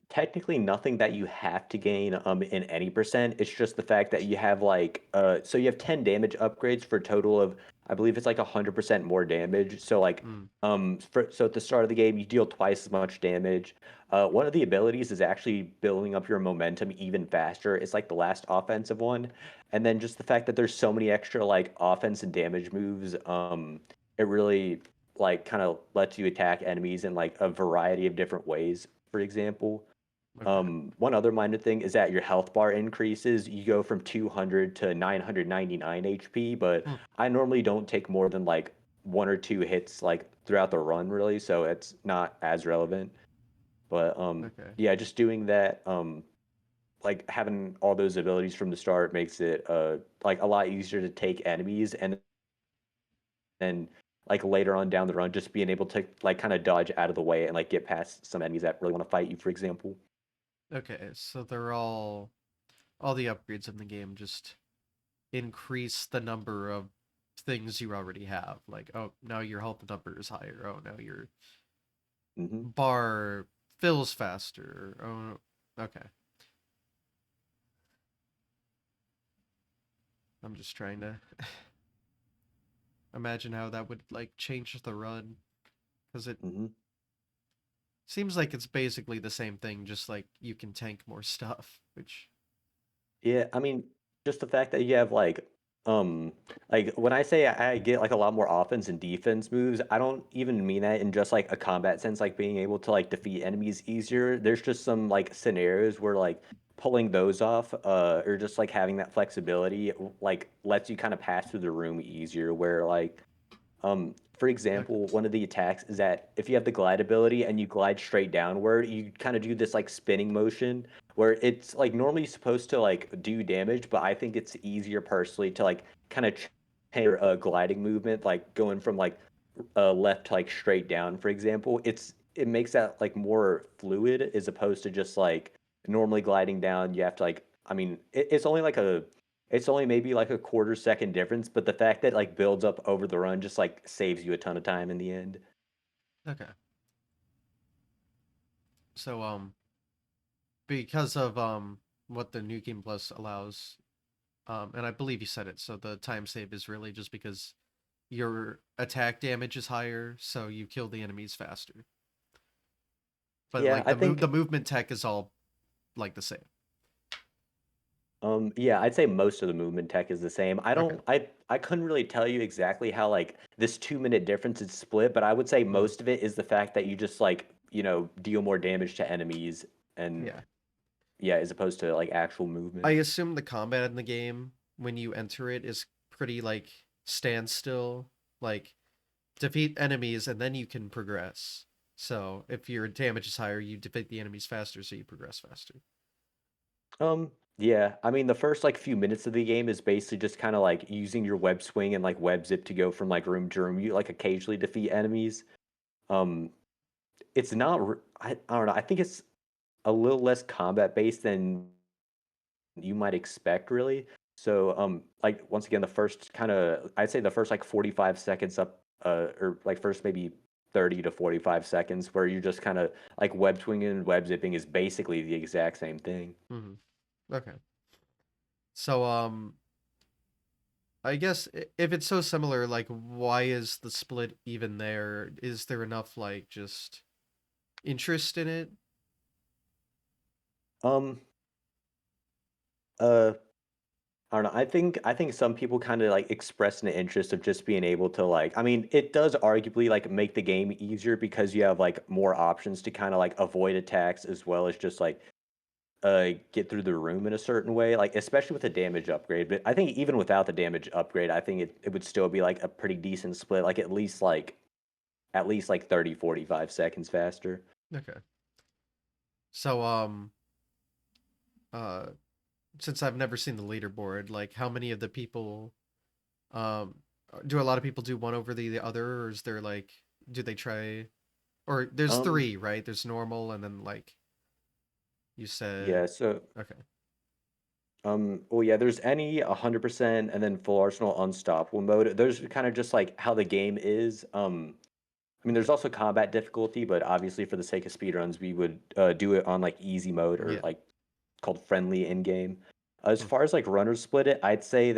[SPEAKER 2] Technically nothing that you have to gain in any percent. It's just the fact that you have like so you have 10 damage upgrades for a total of I believe it's like 100% more damage. So like
[SPEAKER 1] Mm,
[SPEAKER 2] so at the start of the game you deal twice as much damage. One of the abilities is actually building up your momentum even faster. It's like the last offensive one. And then just the fact that there's so many extra like offense and damage moves, it really like kind of lets you attack enemies in like a variety of different ways, for example.
[SPEAKER 1] okay.
[SPEAKER 2] One other minor thing is that your health bar increases. You go from 200 to 999 HP, but
[SPEAKER 1] Hmm,
[SPEAKER 2] I normally don't take more than like one or two hits like throughout the run, really, so it's not as relevant. But
[SPEAKER 1] okay.
[SPEAKER 2] yeah, just doing that, like having all those abilities from the start makes it like a lot easier to take enemies, and then like later on down the run, just being able to like kind of dodge out of the way and like get past some enemies that really want to fight you, for example.
[SPEAKER 1] Okay, so they're all the upgrades in the game just increase the number of things you already have. Like, oh, now your health number is higher. Oh, now your
[SPEAKER 2] Hmm.
[SPEAKER 1] bar fills faster. Oh, okay. I'm just trying to imagine how that would like change the run because it
[SPEAKER 2] Hmm.
[SPEAKER 1] seems like it's basically the same thing, just like you can tank more stuff, which
[SPEAKER 2] Yeah, I mean, just the fact that you have um like when I say I get like a lot more offense and defense moves, I don't even mean that in just like a combat sense, like being able to like defeat enemies easier. There's just some like scenarios where like pulling those off, or just like having that flexibility like lets you kind of pass through the room easier where like for
[SPEAKER 1] Okay.
[SPEAKER 2] example, one of the attacks is that if you have the glide ability and you glide straight downward, you kind of do this like spinning motion where it's like normally supposed to like do damage, but I think it's easier personally to like kind of change your gliding movement, like going from like left to like straight down, for example. It makes that like more fluid as opposed to just like normally gliding down. You have to like, I mean, it's only like it's only maybe like a quarter second difference, but the fact that like builds up over the run just like saves you a ton of time in the end.
[SPEAKER 1] Okay. So because of what the new game plus allows, and I believe you said it, so the time save is really just because your attack damage is higher, so you kill the enemies faster. But
[SPEAKER 2] Yeah,
[SPEAKER 1] like
[SPEAKER 2] I think
[SPEAKER 1] the movement tech is all like the same.
[SPEAKER 2] yeah, I'd say most of the movement tech is the same.
[SPEAKER 1] Okay.
[SPEAKER 2] I couldn't really tell you exactly how like this 2 minute difference is split, but I would say
[SPEAKER 1] Hmm.
[SPEAKER 2] most of it is the fact that you just like, deal more damage to enemies and
[SPEAKER 1] Yeah.
[SPEAKER 2] yeah, as opposed to like actual
[SPEAKER 1] I
[SPEAKER 2] movement.
[SPEAKER 1] assume the combat in the game when you enter it is pretty like standstill, like defeat enemies and then you can progress. So if your damage is higher, you defeat the enemies faster, so you progress faster.
[SPEAKER 2] Yeah, I mean the first like few minutes of the game is basically just kind of like using your web swing and like web zip to go from like room to room. You like occasionally defeat enemies. Um, it's not. I don't know. I think it's a little less combat based than you might expect, really. So, like once again, the first kind of I'd say the first like 45 seconds up, or like first maybe 30 to 45 seconds, where you're just kind of like web swinging and web zipping is basically the exact same thing.
[SPEAKER 1] Hmm. Okay. So I guess if it's so similar, like why is the split even there? Is there enough like just interest in it?
[SPEAKER 2] Um, uh, I don't know. I think some people kind of like express an interest of just being able to like. I mean, it does arguably like make the game easier because you have like more options to kind of like avoid attacks as well as just like get through the room in a certain way, like especially with the damage upgrade. But I think even without the damage upgrade, I think it would still be like a pretty decent split, like at least like 30 45 seconds faster.
[SPEAKER 1] Okay. So uh since I've never seen the leaderboard, like how many of the people um do a lot of people do one over the other, or is there like do they try, or there's
[SPEAKER 2] Um
[SPEAKER 1] three, right? There's normal and then like you said
[SPEAKER 2] yeah, so
[SPEAKER 1] okay.
[SPEAKER 2] well, yeah, there's any 100% and then full arsenal unstoppable mode. Those are kind of just like how the game is. I mean, there's also combat difficulty, but obviously for the sake of speedruns, we would do it on like easy mode or
[SPEAKER 1] Yeah.
[SPEAKER 2] like called friendly in game. As
[SPEAKER 1] Hmm.
[SPEAKER 2] far as like runners split it, I'd say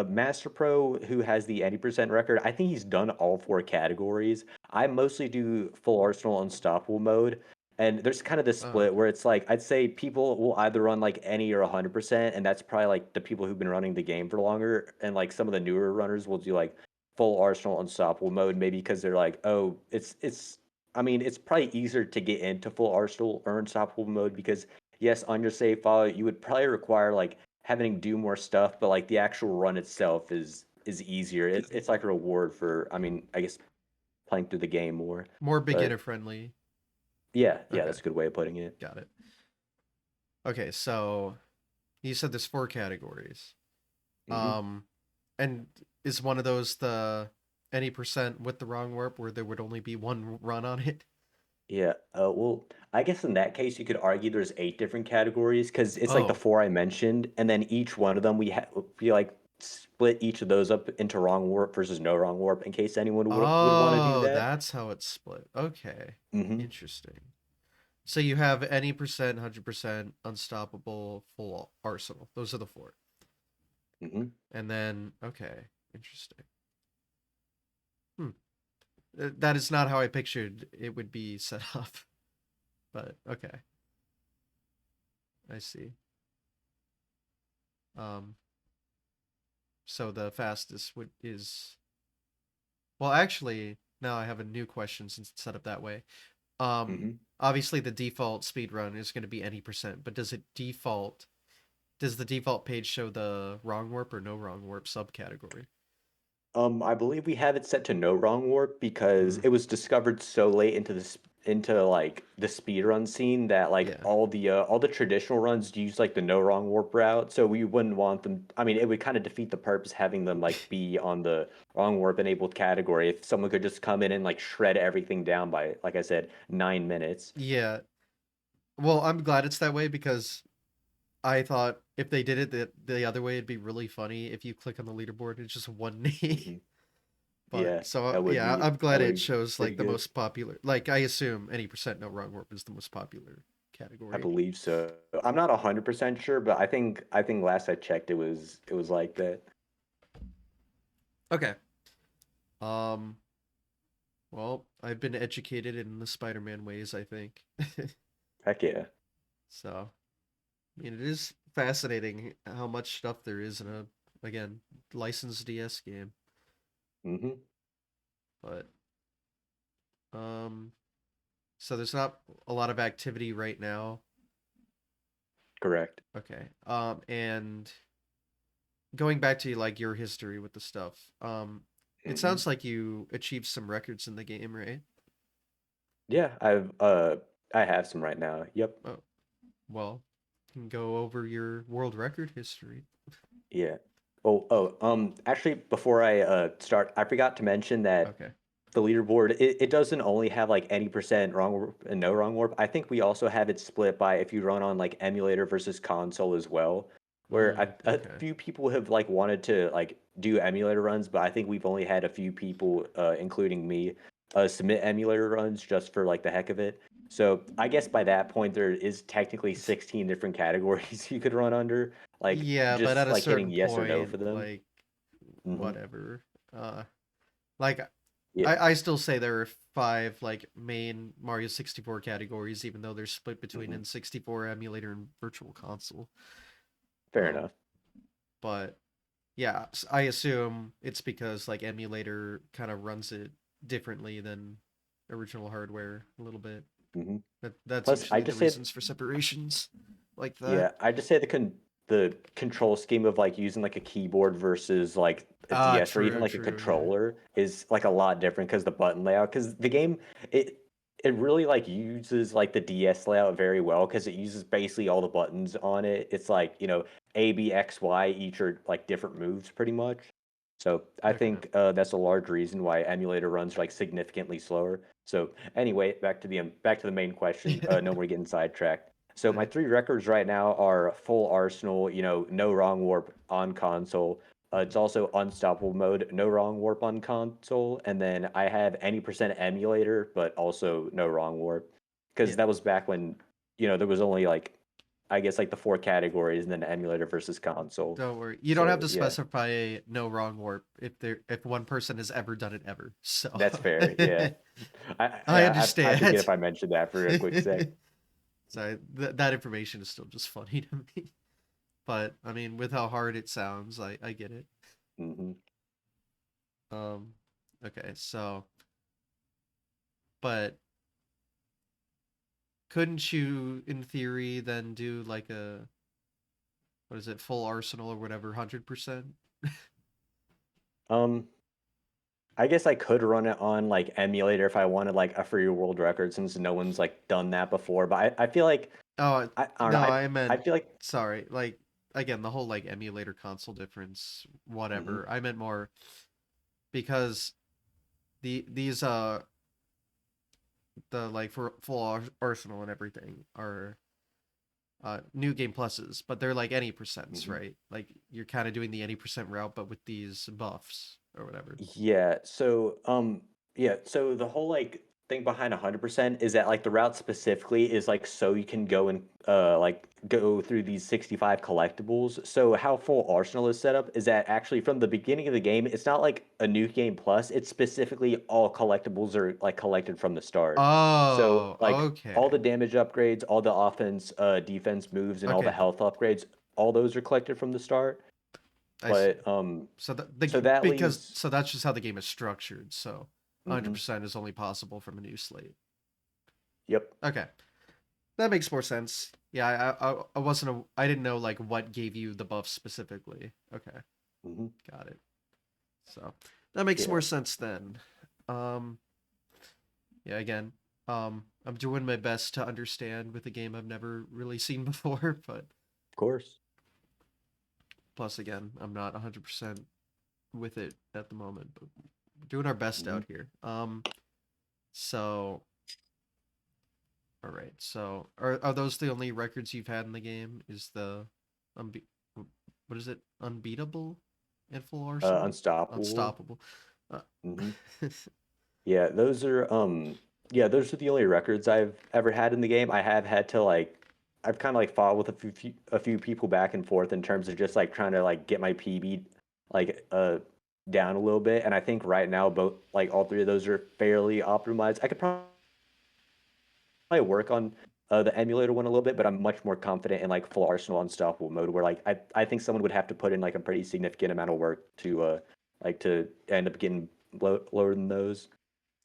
[SPEAKER 2] Master Pro who has the 80% record. I think he's done all four categories. I mostly do full arsenal unstoppable mode. And there's kind of this
[SPEAKER 1] Oh,
[SPEAKER 2] split
[SPEAKER 1] okay.
[SPEAKER 2] where it's like I'd say people will either run like any or 100%, and that's probably like the people who've been running the game for longer. And like some of the newer runners will do like full arsenal unstoppable mode, maybe because they're like, oh, it's. I mean, it's probably easier to get into full arsenal or unstoppable mode because yes, on your save file, you would probably require like having to do more stuff, but like the actual run itself is easier. It's like a reward for, I mean, I guess playing through the game more.
[SPEAKER 1] More
[SPEAKER 2] But
[SPEAKER 1] beginner friendly.
[SPEAKER 2] yeah,
[SPEAKER 1] Okay,
[SPEAKER 2] that's a good way of putting it.
[SPEAKER 1] got it. Okay, so you said there's four categories.
[SPEAKER 2] Hmm.
[SPEAKER 1] Um, and is one of those the any percent with the wrong warp where there would only be one run on it?
[SPEAKER 2] Yeah. Well, I guess in that case, you could argue there's eight different categories because it's like the
[SPEAKER 1] Oh,
[SPEAKER 2] four I mentioned, and then each one of them we like split each of those up into wrong warp versus no wrong warp in case anyone would want to do
[SPEAKER 1] oh,
[SPEAKER 2] that.
[SPEAKER 1] that's how it's split. Okay,
[SPEAKER 2] Hmm.
[SPEAKER 1] interesting. So you have any percent, 100%, unstoppable, full arsenal. Those are the four.
[SPEAKER 2] Hmm.
[SPEAKER 1] And then, okay, interesting. Hmm. That is not how I pictured it would be set up, but okay. I see. Um, so the fastest would is well, actually, now I have a new question since it's set up that way.
[SPEAKER 2] Hmm.
[SPEAKER 1] Obviously the default speed run is going to be any percent, but does the default page show the wrong warp or no wrong warp subcategory?
[SPEAKER 2] I believe we have it set to no wrong warp because
[SPEAKER 1] Mm,
[SPEAKER 2] it was discovered so late into into like the speed run scene that like
[SPEAKER 1] yeah.
[SPEAKER 2] all the traditional runs use like the no wrong warp route, so we wouldn't want them. I mean, it would kind of defeat the purpose having them like be on the wrong warp enabled category if someone could just come in and like shred everything down by, like I said, 9 minutes.
[SPEAKER 1] Yeah. Well, I'm glad it's that way because I thought if they did it the other way, it'd be really funny if you click on the leaderboard, it's just one name.
[SPEAKER 2] Hmm.
[SPEAKER 1] But
[SPEAKER 2] Yeah,
[SPEAKER 1] so
[SPEAKER 2] that would
[SPEAKER 1] yeah,
[SPEAKER 2] be
[SPEAKER 1] I'm glad
[SPEAKER 2] that would
[SPEAKER 1] it
[SPEAKER 2] be
[SPEAKER 1] shows
[SPEAKER 2] pretty
[SPEAKER 1] like the
[SPEAKER 2] good.
[SPEAKER 1] most popular. Like I assume any percent no wrong warp is the most popular
[SPEAKER 2] I
[SPEAKER 1] category.
[SPEAKER 2] believe so. I'm not 100% sure, but I think last I checked it was like that.
[SPEAKER 1] Okay. Um. Well, I've been educated in the Spider-Man ways, I think.
[SPEAKER 2] Heck yeah.
[SPEAKER 1] So, I mean, it is fascinating how much stuff there is in a, again, licensed DS game.
[SPEAKER 2] Hmm.
[SPEAKER 1] But, um, so there's not a lot of activity right now.
[SPEAKER 2] Correct.
[SPEAKER 1] Okay. And going back to like your history with the stuff, it
[SPEAKER 2] Hmm.
[SPEAKER 1] sounds like you achieved some records in the game, right?
[SPEAKER 2] Yeah, I have some right now. Yep.
[SPEAKER 1] Oh, well, can go over your world record history.
[SPEAKER 2] Yeah. Actually, before I start, I forgot to mention that
[SPEAKER 1] Okay.
[SPEAKER 2] the leaderboard, it doesn't only have like any percent wrong warp and no wrong warp. I think we also have it split by if you run on like emulator versus console as well, where a
[SPEAKER 1] Okay.
[SPEAKER 2] few people have like wanted to like do emulator runs, but I think we've only had a few people, including me, submit emulator runs just for like the heck of it. So I guess by that point there is technically 16 different categories you could run under, like
[SPEAKER 1] Yeah, but at
[SPEAKER 2] just
[SPEAKER 1] a
[SPEAKER 2] like hitting
[SPEAKER 1] certain
[SPEAKER 2] yes or no
[SPEAKER 1] point,
[SPEAKER 2] for them.
[SPEAKER 1] like
[SPEAKER 2] Hmm.
[SPEAKER 1] whatever. Like
[SPEAKER 2] Yeah.
[SPEAKER 1] I still say there are five like main Mario 64 categories, even though they're split between
[SPEAKER 2] Hmm.
[SPEAKER 1] N64 emulator and Virtual Console.
[SPEAKER 2] Fair
[SPEAKER 1] Um,
[SPEAKER 2] enough.
[SPEAKER 1] but yeah, I assume it's because like emulator kind of runs it differently than original hardware a little bit.
[SPEAKER 2] Hmm.
[SPEAKER 1] That's
[SPEAKER 2] Plus, I
[SPEAKER 1] usually the
[SPEAKER 2] just say,
[SPEAKER 1] reasons for separations like that.
[SPEAKER 2] yeah, I just say the control scheme of like using like a keyboard versus like a
[SPEAKER 1] Ah,
[SPEAKER 2] DS or even
[SPEAKER 1] true,
[SPEAKER 2] like a
[SPEAKER 1] true, yeah.
[SPEAKER 2] controller is like a lot different because the button layout, because the game, it it really like uses like the DS layout very well because it uses basically all the buttons on it. It's like, A, B, X, Y, each are like different moves pretty much. So I
[SPEAKER 1] Okay.
[SPEAKER 2] think that's a large reason why emulator runs like significantly slower. So anyway, back to the main question. No more getting sidetracked. So my
[SPEAKER 1] Right.
[SPEAKER 2] three records right now are full arsenal, no wrong warp on console. It's also unstoppable mode, no wrong warp on console, and then I have any percent emulator, but also no wrong warp, because
[SPEAKER 1] Yeah.
[SPEAKER 2] that was back when there was only like, I guess like the four categories, and then emulator versus console.
[SPEAKER 1] Don't worry. You don't have
[SPEAKER 2] So
[SPEAKER 1] to
[SPEAKER 2] yeah,
[SPEAKER 1] specify no wrong warp if one person has ever done it ever. So
[SPEAKER 2] that's fair. Yeah,
[SPEAKER 1] I
[SPEAKER 2] I
[SPEAKER 1] understand.
[SPEAKER 2] forget if I mentioned that for a quick sec.
[SPEAKER 1] So that information is still just funny to me. But I mean, with how hard it sounds, I get it.
[SPEAKER 2] Hmm.
[SPEAKER 1] Um, okay, so but couldn't you, in theory, then do like a what is it, full arsenal or whatever, 100%?
[SPEAKER 2] Um, I guess I could run it on like emulator if I wanted like a free world record, since no one's like done that before. But I feel like
[SPEAKER 1] Oh
[SPEAKER 2] I don't know.
[SPEAKER 1] no,
[SPEAKER 2] I
[SPEAKER 1] I
[SPEAKER 2] I
[SPEAKER 1] meant
[SPEAKER 2] feel like.
[SPEAKER 1] sorry. Like again, the whole like emulator console difference,
[SPEAKER 2] Hmm.
[SPEAKER 1] whatever. I meant more because these the like for full arsenal and everything are new game pluses, but they're like any percents,
[SPEAKER 2] Hmm.
[SPEAKER 1] right? Like you're kind of doing the any percent route, but with these buffs or whatever.
[SPEAKER 2] Yeah. So the whole like thing behind 100% is that like the route specifically is like so you can go and like go through these 65 collectibles. So how full arsenal is set up is that actually from the beginning of the game, it's not like a new game plus, it's specifically all collectibles are like collected from the start. So
[SPEAKER 1] Oh,
[SPEAKER 2] like all the
[SPEAKER 1] okay.
[SPEAKER 2] damage upgrades, all the offense defense moves and all the
[SPEAKER 1] Okay,
[SPEAKER 2] health upgrades, all those are collected from the start.
[SPEAKER 1] I see.
[SPEAKER 2] But
[SPEAKER 1] So
[SPEAKER 2] so that
[SPEAKER 1] because
[SPEAKER 2] leaves
[SPEAKER 1] so that's just how the game is structured. So
[SPEAKER 2] mhm,
[SPEAKER 1] 100% is only possible from a new slate.
[SPEAKER 2] yep.
[SPEAKER 1] Okay. That makes more sense. Yeah, I wasn't I didn't know like what gave you the buff specifically. Okay,
[SPEAKER 2] Hmm.
[SPEAKER 1] got it. So that makes
[SPEAKER 2] Yeah,
[SPEAKER 1] more sense then. Um, yeah, again, I'm doing my best to understand with a game I've never really seen before, but
[SPEAKER 2] of course.
[SPEAKER 1] plus again, I'm not 100% with it at the moment, but we're doing our best
[SPEAKER 2] Hmm.
[SPEAKER 1] out here. So all right. So are those the only records you've had in the game? Is the unbe what is it? Unbeatable and full arsenal?
[SPEAKER 2] Unstoppable.
[SPEAKER 1] Unstoppable. Uh,
[SPEAKER 2] Hmm. Yeah, those are the only records I've ever had in the game. I have had to like I've kind of like fought with a few people back and forth in terms of just like trying to like get my PB like down a little bit. And I think right now both like all three of those are fairly optimized. I could probably work on the emulator one a little bit, but I'm much more confident in like full arsenal unstoppable mode where like I think someone would have to put in like a pretty significant amount of work to end up getting lower than those.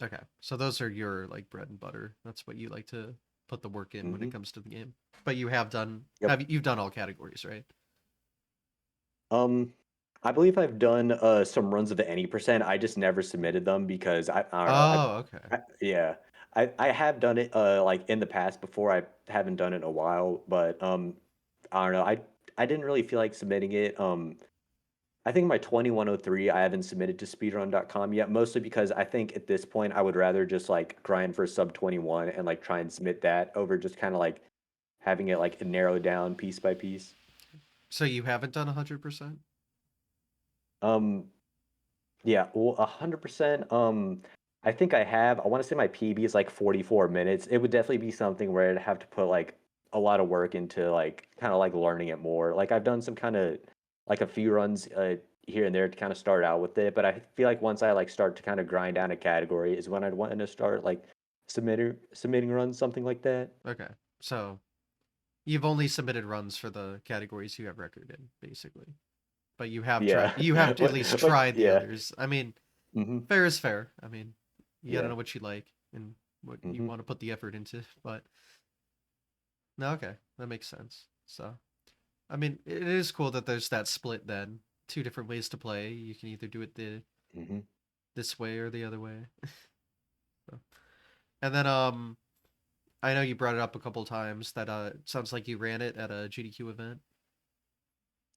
[SPEAKER 1] okay. So those are your like bread and butter. That's what you like to put the work in when it
[SPEAKER 2] Hmm.
[SPEAKER 1] comes to the game. But you have done
[SPEAKER 2] Yep.
[SPEAKER 1] you've done all categories, right?
[SPEAKER 2] Um, I believe I've done some runs of the any percent. I just never submitted them because I don't know.
[SPEAKER 1] Oh, okay.
[SPEAKER 2] Yeah, I have done it like in the past before. I haven't done it in a while, but I don't know. I didn't really feel like submitting it. I think my 2103 I haven't submitted to speedrun.com yet, mostly because I think at this point I would rather just like grind for sub 21 and like try and submit that over just kind of like having it like narrowed down piece by piece.
[SPEAKER 1] So you haven't done 100%?
[SPEAKER 2] Um, Yeah, well, 100%. I think I have. I want to say my PB is like 44 minutes. It would definitely be something where I'd have to put like a lot of work into like kind of like learning it more. Like I've done some kind of like a few runs here and there to kind of start out with it, but I feel like once I like start to kind of grind down a category is when I'd want to start like submitting runs, something like that.
[SPEAKER 1] Okay. So you've only submitted runs for the categories you have record in, basically. But
[SPEAKER 2] Yeah.
[SPEAKER 1] you have at least tried the
[SPEAKER 2] Yeah.
[SPEAKER 1] others. I mean,
[SPEAKER 2] Hmm.
[SPEAKER 1] fair is fair. I mean, you gotta
[SPEAKER 2] Yeah.
[SPEAKER 1] know what you like and what you
[SPEAKER 2] Hmm.
[SPEAKER 1] want to put the effort into. But no, okay, that makes sense. So, I mean, it is cool that there's that split then. Two different ways to play. You can either do it
[SPEAKER 2] Hmm.
[SPEAKER 1] this way or the other way. So. And then I know you brought it up a couple times that it sounds like you ran it at a GDQ event.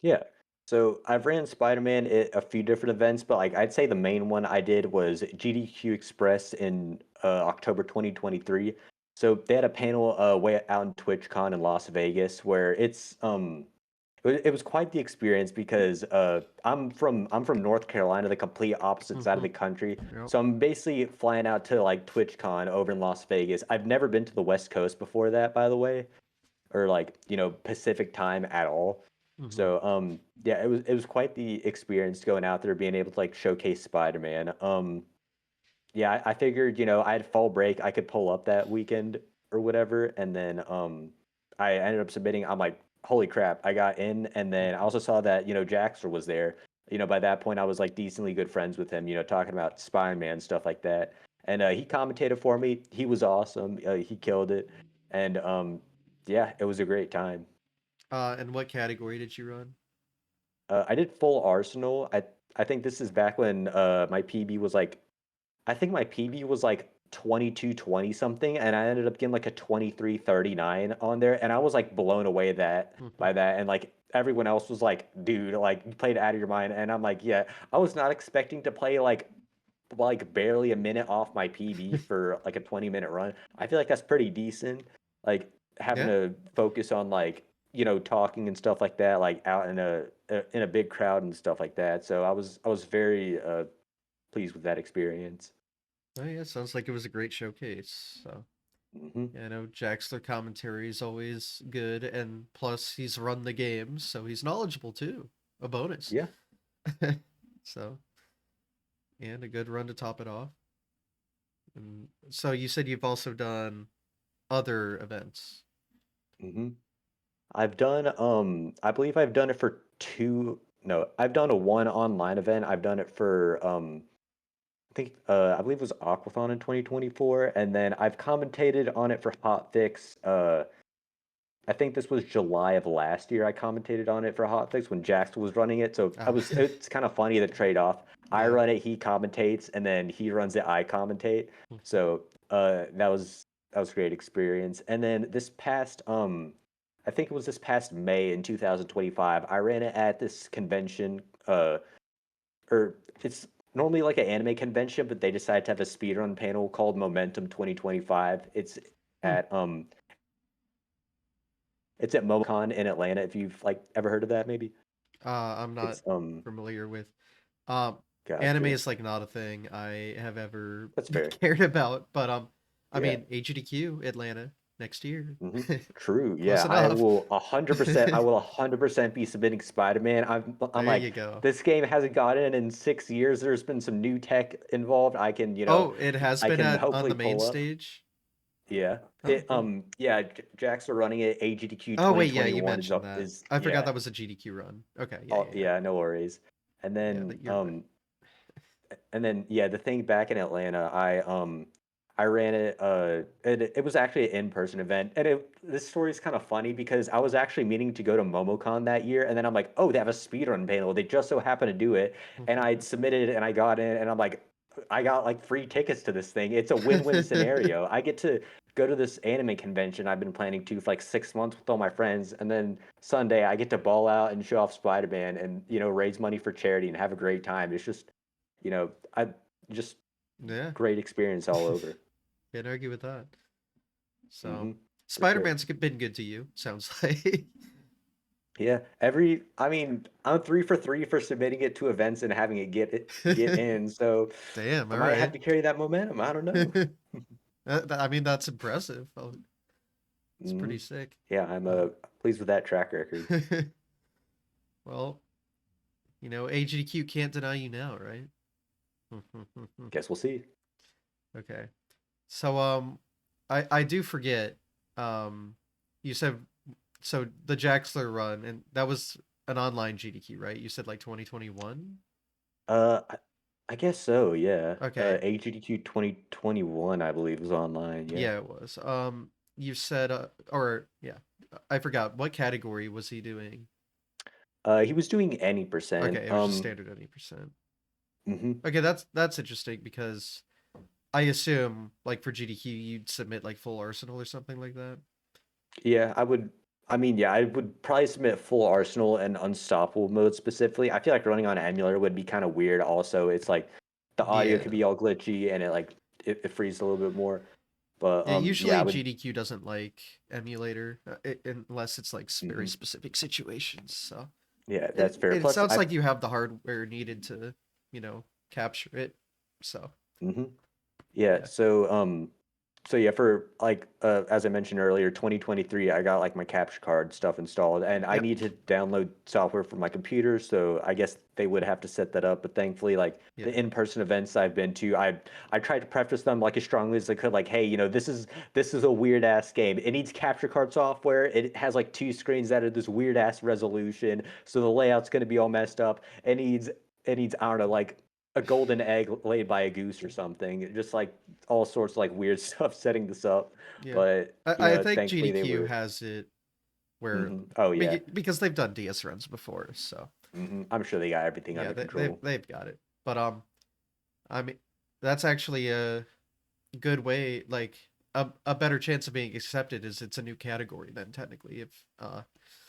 [SPEAKER 2] Yeah. So I've ran Spider-Man at a few different events, but like I'd say the main one I did was GDQ Express in October 2023. So they had a panel way out in TwitchCon in Las Vegas where it was quite the experience because I'm from North Carolina, the complete opposite side of
[SPEAKER 1] Mm-hmm.
[SPEAKER 2] the country.
[SPEAKER 1] Yep.
[SPEAKER 2] So I'm basically flying out to like TwitchCon over in Las Vegas. I've never been to the West Coast before that, by the way, or like Pacific time at all.
[SPEAKER 1] Mm-hmm.
[SPEAKER 2] So yeah, it was quite the experience going out there, being able to like showcase Spider-Man. Yeah, I figured I had fall break, I could pull up that weekend or whatever, and then I ended up submitting. I'm like, holy crap, I got in, and then I
[SPEAKER 1] Mm-hmm.
[SPEAKER 2] also saw that Jaxter was there. By that point I was like decently good friends with him. Talking about Spider-Man stuff like that, and he commentated for me. He was awesome. He killed it, and yeah, it was a great time.
[SPEAKER 1] And what category did you run?
[SPEAKER 2] I did full Arsenal. I think this is back when my PB was like I think my PB was like 2220 something, and I ended up getting like a 2339 on there, and I was like blown away that
[SPEAKER 1] Mm-hmm.
[SPEAKER 2] by that, and like everyone else was like, dude, like you played out of your mind, and I'm like, yeah, I was not expecting to play like barely a minute off my PB for like a 20-minute run. I feel like that's pretty decent. Like having
[SPEAKER 1] Yeah.
[SPEAKER 2] to focus on like talking and stuff like that, like out in a big crowd and stuff like that. So I was very pleased with that experience.
[SPEAKER 1] Oh yeah, sounds like it was a great showcase. So
[SPEAKER 2] Hmm.
[SPEAKER 1] yeah, I know Jaxler commentary is always good, and plus he's run the games, so he's knowledgeable too. A bonus.
[SPEAKER 2] Yeah.
[SPEAKER 1] So and a good run to top it off. And so you said you've also done other events.
[SPEAKER 2] Hmm. I've done I believe I've done it for two. No, I've done a one online event. I've done it for I think I believe it was Aquathon in 2024, and then I've commentated on it for Hotfix. I think this was July of last year. I commentated on it for Hotfix when Jax was running it. So I
[SPEAKER 1] Oh,
[SPEAKER 2] was it's kind of funny the trade off. I
[SPEAKER 1] yeah.
[SPEAKER 2] run it, he commentates, and then he runs it, I commentate. So that was a great experience. And then this past I think it was this past May in 2025, I ran it at this convention or it's normally like an anime convention, but they decided to have a speedrun panel called Momentum 2025.
[SPEAKER 1] Hmm.
[SPEAKER 2] At um it's at MomoCon in Atlanta. If you've like ever heard of that, maybe
[SPEAKER 1] I'm not
[SPEAKER 2] it's
[SPEAKER 1] familiar with. Um, Anime
[SPEAKER 2] gotcha.
[SPEAKER 1] is like not a thing I have ever
[SPEAKER 2] That's fair.
[SPEAKER 1] cared about, but I
[SPEAKER 2] Yeah.
[SPEAKER 1] mean AGDQ Atlanta next year,
[SPEAKER 2] Hmm. True.
[SPEAKER 1] close
[SPEAKER 2] Yeah, I
[SPEAKER 1] enough.
[SPEAKER 2] will 100%. I will 100% be submitting Spider-Man. I'm
[SPEAKER 1] There
[SPEAKER 2] like
[SPEAKER 1] you go.
[SPEAKER 2] this game hasn't gotten in 6 years. There's been some new tech involved.
[SPEAKER 1] Oh, it has
[SPEAKER 2] I
[SPEAKER 1] been
[SPEAKER 2] can
[SPEAKER 1] at on
[SPEAKER 2] hopefully
[SPEAKER 1] the main
[SPEAKER 2] pull up.
[SPEAKER 1] stage.
[SPEAKER 2] Yeah.
[SPEAKER 1] Oh, cool.
[SPEAKER 2] Yeah. Jacks are running it. AGDQ
[SPEAKER 1] Oh wait, yeah, you
[SPEAKER 2] 2021
[SPEAKER 1] mentioned that. I forgot
[SPEAKER 2] yeah.
[SPEAKER 1] that was a GDQ run. Okay, yeah,
[SPEAKER 2] Oh
[SPEAKER 1] yeah, yeah,
[SPEAKER 2] yeah, no worries. And
[SPEAKER 1] yeah.
[SPEAKER 2] then
[SPEAKER 1] That you're right.
[SPEAKER 2] yeah, the thing back in Atlanta, I ran it it was actually an in-person event. And this story is kind of funny because I was actually meaning to go to MomoCon that year and then I'm like, "Oh, they have a speedrun panel. They just so happen to do it." And I submitted and I got in and I'm like I got like free tickets to this thing. It's a win-win scenario. I get to go to this anime convention I've been planning to for like 6 months with all my friends, and then Sunday I get to ball out and show off Spider-Man and raise money for charity and have a great time. It's just I just
[SPEAKER 1] Yeah,
[SPEAKER 2] great experience all over.
[SPEAKER 1] can't argue with that. So,
[SPEAKER 2] Hmm. For
[SPEAKER 1] Spider
[SPEAKER 2] sure.
[SPEAKER 1] Man's been good to you. Sounds like.
[SPEAKER 2] Yeah. I mean, I'm 3 for 3 for submitting it to events and having it get in. So
[SPEAKER 1] Damn.
[SPEAKER 2] I
[SPEAKER 1] All
[SPEAKER 2] might have
[SPEAKER 1] right.
[SPEAKER 2] to carry that momentum. I don't know.
[SPEAKER 1] I mean, that's impressive. Oh, it's
[SPEAKER 2] Hmm.
[SPEAKER 1] pretty sick.
[SPEAKER 2] Yeah, I'm
[SPEAKER 1] Uh,
[SPEAKER 2] pleased with that track record.
[SPEAKER 1] well, AGDQ can't deny you now, right?
[SPEAKER 2] Guess we'll see.
[SPEAKER 1] Okay. So I do forget. Um, you said so the Jaxler run, and that was an online GDQ, right? You said like 2021.
[SPEAKER 2] Uh, I, I guess so. Yeah.
[SPEAKER 1] Okay.
[SPEAKER 2] AGDQ 2021, I believe, was online. Yeah.
[SPEAKER 1] Yeah, it was. You said or yeah, I forgot what category was he doing.
[SPEAKER 2] He was doing any percent.
[SPEAKER 1] Okay, it was just standard 80%.
[SPEAKER 2] Mhm.
[SPEAKER 1] Okay, that's interesting because I assume like for GDQ you'd submit like full arsenal or something like that.
[SPEAKER 2] Yeah, I would. I mean, yeah, I would probably submit full Arsenal and Unstoppable mode specifically. I feel like running on emulator would be kind of weird. Also, it's like the audio could
[SPEAKER 1] Yeah.
[SPEAKER 2] be all glitchy and it freezes a little bit more. But
[SPEAKER 1] Yeah,
[SPEAKER 2] yeah, I
[SPEAKER 1] usually
[SPEAKER 2] would.
[SPEAKER 1] GDQ doesn't like emulator unless it's like very
[SPEAKER 2] Hmm.
[SPEAKER 1] specific situations. So
[SPEAKER 2] Yeah,
[SPEAKER 1] it
[SPEAKER 2] that's fair.
[SPEAKER 1] it
[SPEAKER 2] Plus,
[SPEAKER 1] sounds like you have the hardware needed to, capture it. So
[SPEAKER 2] hmm. Yeah.
[SPEAKER 1] yeah.
[SPEAKER 2] So yeah, for like as I mentioned earlier, 2023, I got like my capture card stuff installed, and I
[SPEAKER 1] Yep.
[SPEAKER 2] need to download software for my computer. So I guess they would have to set that up. But thankfully, like
[SPEAKER 1] Yeah.
[SPEAKER 2] the in-person events I've been to, I tried to preface them like as strongly as I could, like, hey, this is a weird ass game. It needs capture card software. It has like two screens that are this weird ass resolution, so the layout's gonna be all messed up. It needs I don't know like a golden egg laid by a goose or something. Just like all sorts of like weird stuff setting this up.
[SPEAKER 1] Yeah.
[SPEAKER 2] But
[SPEAKER 1] I think
[SPEAKER 2] thankfully they
[SPEAKER 1] GDQ
[SPEAKER 2] were.
[SPEAKER 1] has it where
[SPEAKER 2] Oh yeah.
[SPEAKER 1] because they've done DS runs before, so
[SPEAKER 2] I'm sure they got everything
[SPEAKER 1] yeah,
[SPEAKER 2] under
[SPEAKER 1] they've
[SPEAKER 2] control.
[SPEAKER 1] they've got it. But I mean, that's actually a good way, like a better chance of being accepted is it's a new category then technically if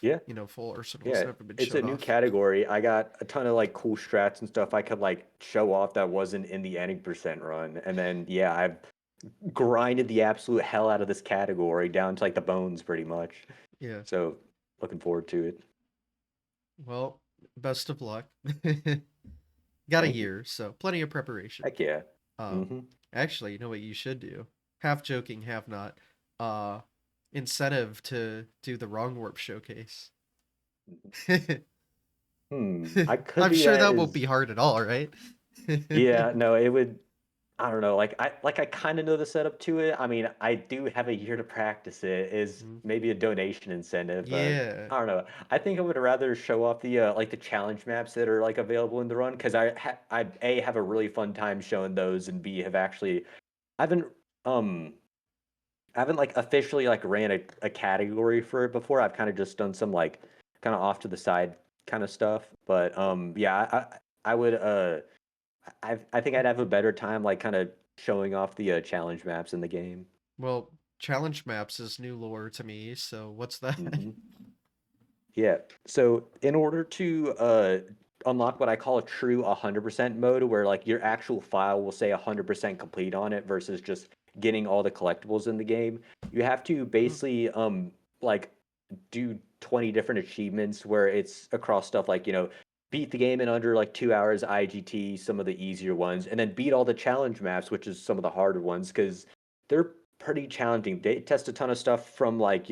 [SPEAKER 2] Yeah,
[SPEAKER 1] full arsenal's
[SPEAKER 2] yeah.
[SPEAKER 1] never been
[SPEAKER 2] It's a
[SPEAKER 1] showed
[SPEAKER 2] new
[SPEAKER 1] off.
[SPEAKER 2] category. I got a ton of like cool strats and stuff I could like show off that wasn't in the any percent run. And then yeah, I've grinded the absolute hell out of this category down to like the bones pretty much.
[SPEAKER 1] Yeah.
[SPEAKER 2] So looking forward to it.
[SPEAKER 1] Well, best of luck. Got a
[SPEAKER 2] Thank you.
[SPEAKER 1] year, so plenty of preparation.
[SPEAKER 2] Heck yeah.
[SPEAKER 1] Um,
[SPEAKER 2] Mm-hmm.
[SPEAKER 1] actually, you know what you should do? Half joking, half not. Uh, Incentive to do the wrong warp showcase.
[SPEAKER 2] I could
[SPEAKER 1] I'm
[SPEAKER 2] do
[SPEAKER 1] sure
[SPEAKER 2] that
[SPEAKER 1] that won't
[SPEAKER 2] is
[SPEAKER 1] be hard at all, right?
[SPEAKER 2] yeah, no, it would I don't know, I kind of know the setup to it. I mean, I do have a year to practice it is
[SPEAKER 1] Mm.
[SPEAKER 2] maybe a donation incentive, but
[SPEAKER 1] Yeah.
[SPEAKER 2] I don't know. I think I would rather show off the like the challenge maps that are like available in the run because I A have a really fun time showing those and B have actually I haven't um I haven't like officially like ran a category for it before. I've kind of just done some like kind of off to the side kind of stuff. But yeah, I would I think I'd have a better time like kind of showing off the challenge maps in the game.
[SPEAKER 1] Well, challenge maps is new lore to me, so what's that?
[SPEAKER 2] Hmm. Yeah. So in order to unlock what I call a true 100% mode, where like your actual file will say 100% complete on it versus just getting all the collectibles in the game, you have to
[SPEAKER 1] Mm.
[SPEAKER 2] basically like do 20 different achievements where it's across stuff like, beat the game in under like 2 hours IGT, some of the easier ones, and then beat all the challenge maps, which is some of the harder ones, because they're pretty challenging. They test a ton of stuff from like,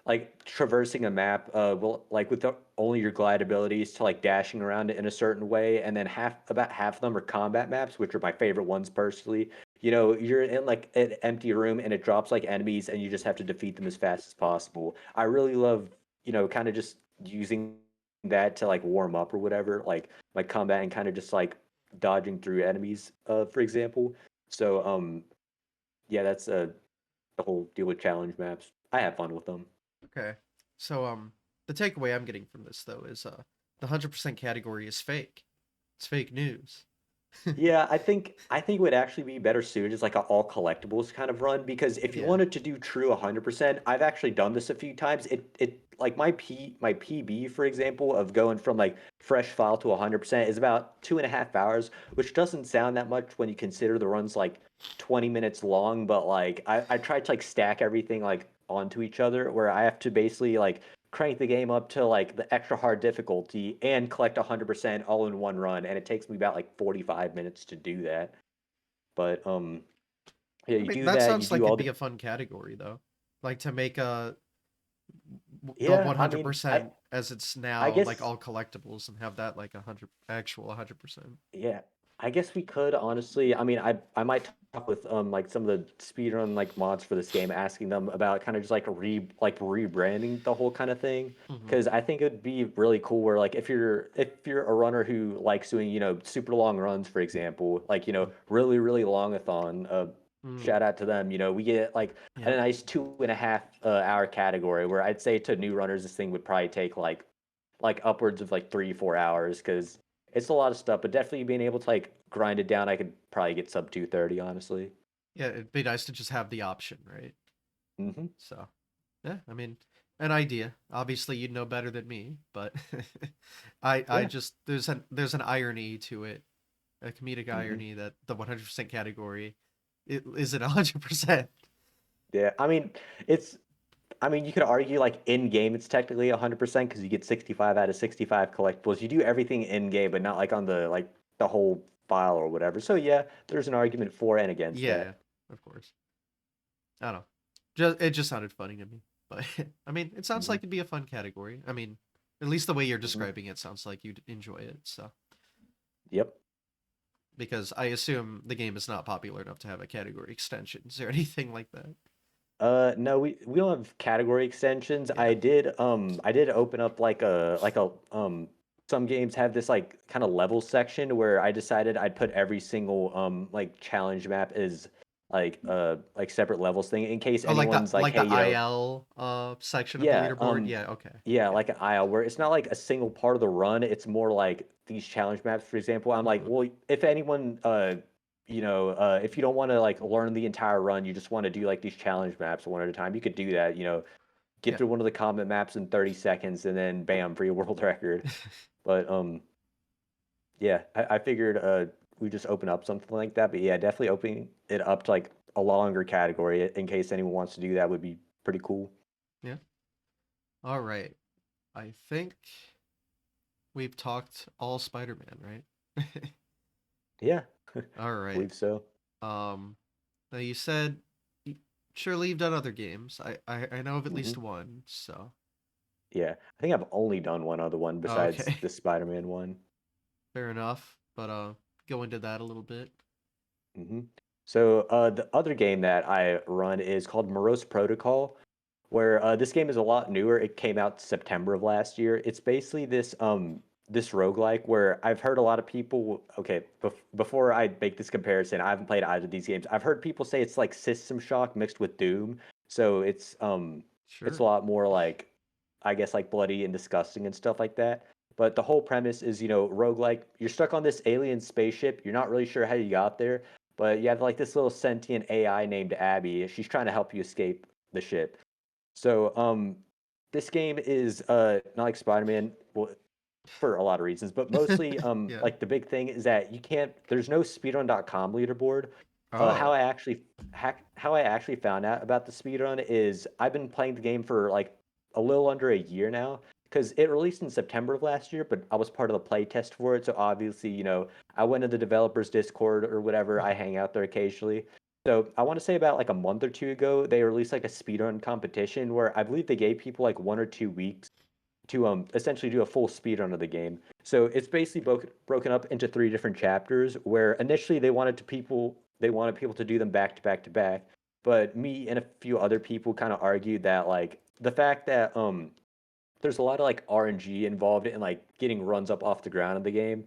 [SPEAKER 2] like traversing a map, well, like with only your glide abilities to like dashing around it in a certain way, and then about half of them are combat maps, which are my favorite ones personally. You're in like an empty room and it drops like enemies, and you just have to defeat them as fast as possible. I really love, kind of just using that to like warm up or whatever, like my combat and kind of just like dodging through enemies, for example. So, yeah, that's the whole deal with challenge maps. I have fun with them.
[SPEAKER 1] Okay. So the takeaway I'm getting from this though is the 100% category is fake. It's fake news.
[SPEAKER 2] Yeah, I think it would actually be better suited as like a all collectibles kind of run because if you
[SPEAKER 1] Yeah.
[SPEAKER 2] wanted to do true 100%, I've actually done this a few times. It like my PB for example of going from like fresh file to 100% is about 2.5 hours, which doesn't sound that much when you consider the run's like 20 minutes long. But like I tried to like stack everything like onto each other where I have to basically like crank the game up to like the extra hard difficulty and collect 100% all in one run, and it takes me about like 45 minutes to do that. But yeah,
[SPEAKER 1] I
[SPEAKER 2] you
[SPEAKER 1] mean,
[SPEAKER 2] do
[SPEAKER 1] that
[SPEAKER 2] that, you
[SPEAKER 1] sounds
[SPEAKER 2] do
[SPEAKER 1] like
[SPEAKER 2] all
[SPEAKER 1] it'd
[SPEAKER 2] the
[SPEAKER 1] be a fun category though. Like to make the
[SPEAKER 2] yeah, I mean, I
[SPEAKER 1] 100% as it's
[SPEAKER 2] I
[SPEAKER 1] now like
[SPEAKER 2] guess
[SPEAKER 1] all collectibles and have that like 100 actual 100%.
[SPEAKER 2] yeah, I guess we could honestly. I mean, I might talk with like some of the speedrun like mods for this game, asking them about kind of just like rebranding the whole kind of thing.
[SPEAKER 1] Hmm.
[SPEAKER 2] Because I think it'd be really cool where like if you're a runner who likes doing super long runs, for example, like really longathon.
[SPEAKER 1] Mm.
[SPEAKER 2] Shout out to them. We get like a
[SPEAKER 1] Yep.
[SPEAKER 2] nice 2.5 hour category where I'd say to new runners this thing would probably take like upwards of like 3 4 hours because it's a lot of stuff, but definitely being able to like grind it down, I could probably get sub 230, honestly.
[SPEAKER 1] Yeah, it'd be nice to just have the option, right?
[SPEAKER 2] Hmm.
[SPEAKER 1] So, yeah, I mean, an idea. Obviously, you'd know better than me, but I
[SPEAKER 2] Yeah.
[SPEAKER 1] just there's an irony to it, a comedic
[SPEAKER 2] Hmm.
[SPEAKER 1] irony that the 100% category it isn't 100%.
[SPEAKER 2] Yeah. It's, you could argue like in game, it's technically 100% because you get 65 out of 65 collectibles. You do everything in game, but not like on the whole file or whatever. So yeah, there's an argument for and against
[SPEAKER 1] Yeah,
[SPEAKER 2] that.
[SPEAKER 1] of course. I don't know. It just sounded funny to me. But I mean, it sounds
[SPEAKER 2] Hmm.
[SPEAKER 1] like it'd be a fun category. I mean, at least the way you're
[SPEAKER 2] Hmm.
[SPEAKER 1] describing it sounds like you'd enjoy it. So,
[SPEAKER 2] Yep.
[SPEAKER 1] because I assume the game is not popular enough to have a category extensions or anything like that.
[SPEAKER 2] No, we don't have category extensions.
[SPEAKER 1] Yeah.
[SPEAKER 2] I did open up like a some games have this like kind of level section where I decided I'd put every single like challenge map as like separate levels thing in case
[SPEAKER 1] Oh, like the
[SPEAKER 2] anyone's like,
[SPEAKER 1] like
[SPEAKER 2] hey,
[SPEAKER 1] the IL section of the
[SPEAKER 2] yeah,
[SPEAKER 1] leaderboard. Yeah. Okay.
[SPEAKER 2] yeah,
[SPEAKER 1] Yeah.
[SPEAKER 2] like an aisle where it's not like a single part of the run. It's more like these challenge maps, for example. I'm like,
[SPEAKER 1] Hmm.
[SPEAKER 2] well, if anyone, if you don't want to like learn the entire run, you just want to do like these challenge maps one at a time. You could do that. Get
[SPEAKER 1] Yeah.
[SPEAKER 2] through one of the combat maps in 30 seconds, and then bam, for your world record. But yeah, I figured we just open up something like that. But yeah, definitely opening it up to like a longer category in case anyone wants to do that would be pretty cool.
[SPEAKER 1] Yeah. All right. I think we've talked all Spider-Man, right?
[SPEAKER 2] Yeah,
[SPEAKER 1] All right.
[SPEAKER 2] believe so.
[SPEAKER 1] Um, Now you said y- surely you've done other games. I know of at
[SPEAKER 2] Hmm.
[SPEAKER 1] least one. So
[SPEAKER 2] Yeah, I think I've only done one other one besides
[SPEAKER 1] okay,
[SPEAKER 2] the Spider-Man one.
[SPEAKER 1] fair enough. But go into that a little bit.
[SPEAKER 2] Hmm. So the other game that I run is called Morose Protocol, where this game is a lot newer. It came out September of last year. It's basically this roguelike where I've heard a lot of people. Okay, before I make this comparison, I haven't played either of these games. I've heard people say it's like System Shock mixed with Doom. So it's a
[SPEAKER 1] Sure.
[SPEAKER 2] lot more like, I guess, like bloody and disgusting and stuff like that. But the whole premise is, roguelike. You're stuck on this alien spaceship. You're not really sure how you got there, but you have like this little sentient AI named Abby. She's trying to help you escape the ship. So, this game is not like Spider-Man, well, for a lot of reasons, but mostly
[SPEAKER 1] Yeah.
[SPEAKER 2] like the big thing is that you can't. There's no speedrun.com leaderboard. How
[SPEAKER 1] Oh,
[SPEAKER 2] I actually how I actually found out about the speedrun is I've been playing the game for like a little under a year now because it released in September of last year, but I was part of the play test for it, so obviously, I went to the developers Discord or whatever. I
[SPEAKER 1] mhm.
[SPEAKER 2] hang out there occasionally. So I want to say about like a month or two ago, they released like a speedrun competition where I believe they gave people like 1 or 2 weeks to essentially do a full speedrun of the game. So it's basically broken up into three different chapters where initially they wanted people to do them back to back to back, but me and a few other people kind of argued that like the fact that there's a lot of like RNG involved in like getting runs up off the ground in the game,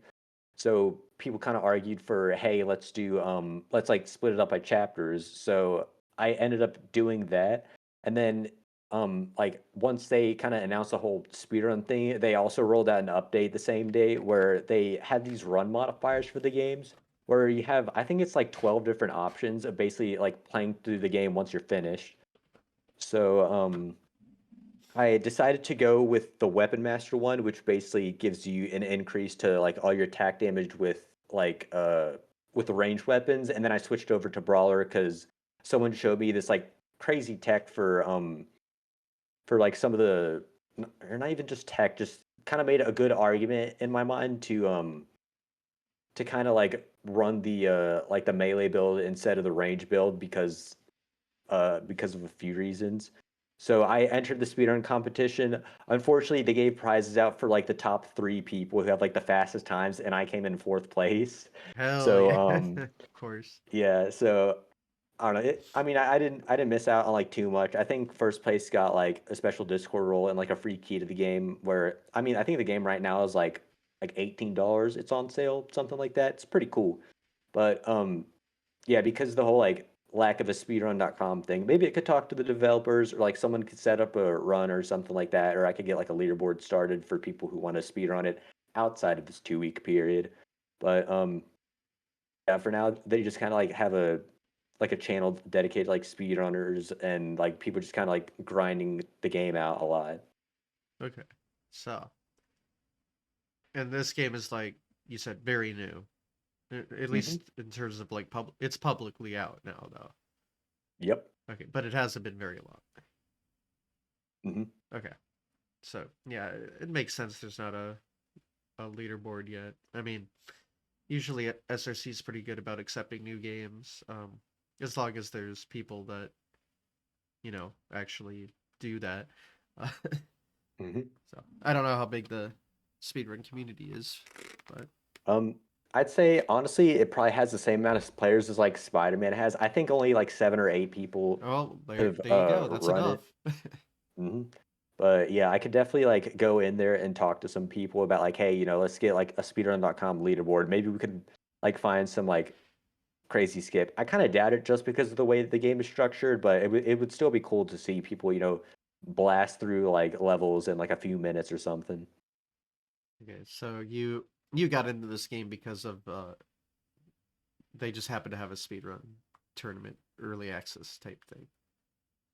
[SPEAKER 2] so people kind of argued for, hey, let's like split it up by chapters. So I ended up doing that. And then like once they kind of announced the whole speedrun thing, they also rolled out an update the same day where they had these run modifiers for the games where you have, I think it's like 12 different options of basically like playing through the game once you're finished. So I decided to go with the Weapon Master one, which basically gives you an increase to like all your attack damage with the ranged weapons, and then I switched over to Brawler because someone showed me this like crazy tech for like some of the, or not even just tech, just kind of made a good argument in my mind to kind of like run the melee build instead of the range build because of a few reasons. So I entered the speedrun competition. Unfortunately, they gave prizes out for like the top three people who have like the fastest times, and I came in fourth place.
[SPEAKER 1] Hell
[SPEAKER 2] So
[SPEAKER 1] yeah. Of course.
[SPEAKER 2] yeah, so I don't know. I mean, I didn't miss out on like too much. I think first place got like a special Discord role and like a free key to the game. Where I mean, I think the game right now is like $18. It's on sale, something like that. It's pretty cool. But yeah, because the whole like lack of a speedrun.com thing, maybe it could talk to the developers or like someone could set up a run or something like that, or I could get like a leaderboard started for people who want to speedrun it outside of this 2 week period. But yeah, for now they just kind of like have a channel dedicated to, like speedrunners and like people just kind of like grinding the game out a lot.
[SPEAKER 1] Okay. So, and this game is like you said, very new. At
[SPEAKER 2] Hmm.
[SPEAKER 1] least in terms of like it's publicly out now though.
[SPEAKER 2] Yep.
[SPEAKER 1] Okay, but it hasn't been very long.
[SPEAKER 2] Hmm.
[SPEAKER 1] Okay. So, yeah, it makes sense there's not a leaderboard yet. I mean, usually SRC is pretty good about accepting new games, as long as there's people that, actually do that. Uh,
[SPEAKER 2] Hmm.
[SPEAKER 1] so, I don't know how big the speedrun community is, but
[SPEAKER 2] Um, I'd say honestly, it probably has the same amount of players as like Spider-Man has. I think only like 7 or 8 people
[SPEAKER 1] well, there
[SPEAKER 2] have
[SPEAKER 1] there you go. That's
[SPEAKER 2] run
[SPEAKER 1] enough.
[SPEAKER 2] it. Hmm. But yeah, I could definitely like go in there and talk to some people about like, hey, let's get like a speedrun.com leaderboard. Maybe we could like find some like crazy skip. I kind of doubt it just because of the way that the game is structured, but it would still be cool to see people, blast through like levels in like a few minutes or something.
[SPEAKER 1] Okay, so you got into this game because of they just happen to have a speedrun tournament early access type thing.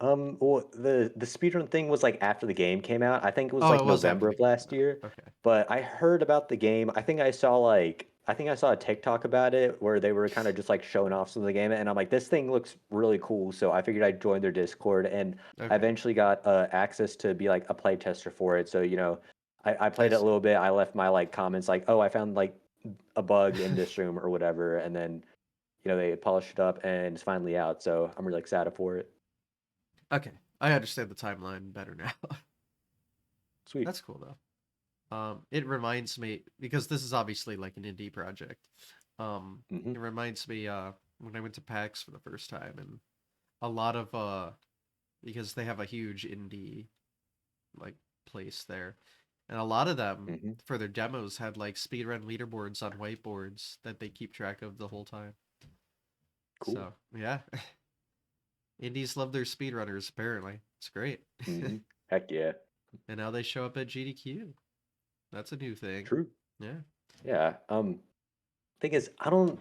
[SPEAKER 2] Well, the speedrun thing was like after the game came out. I think it was
[SPEAKER 1] Oh,
[SPEAKER 2] like
[SPEAKER 1] it was after
[SPEAKER 2] November
[SPEAKER 1] the
[SPEAKER 2] of
[SPEAKER 1] game came
[SPEAKER 2] last
[SPEAKER 1] out.
[SPEAKER 2] year.
[SPEAKER 1] Okay.
[SPEAKER 2] But I heard about the game. I think I saw a TikTok about it where they were kind of just like showing off some of the game, and I'm like, this thing looks really cool. So I figured I'd join their Discord, and I
[SPEAKER 1] Okay.
[SPEAKER 2] eventually got access to be like a play tester for it. So I
[SPEAKER 1] I
[SPEAKER 2] played it a
[SPEAKER 1] see.
[SPEAKER 2] little bit. I left my like comments like, oh, I found like a bug in this room or whatever, and then they polished it up and it's finally out. So I'm really excited for it.
[SPEAKER 1] Okay, I understand the timeline better now.
[SPEAKER 2] Sweet.
[SPEAKER 1] That's cool though. It reminds me because this is obviously like an indie project.
[SPEAKER 2] Hmm.
[SPEAKER 1] It reminds me when I went to PAX for the first time and a lot of because they have a huge indie like place there. And a lot of them
[SPEAKER 2] Hmm.
[SPEAKER 1] for their demos had like speedrun leaderboards on whiteboards that they keep track of the whole time.
[SPEAKER 2] Cool.
[SPEAKER 1] So, yeah. Indies love their speedrunners apparently. It's great.
[SPEAKER 2] Hmm. Heck yeah.
[SPEAKER 1] And now they show up at GDQ. That's a new thing.
[SPEAKER 2] True.
[SPEAKER 1] Yeah.
[SPEAKER 2] Yeah. Thing is, I don't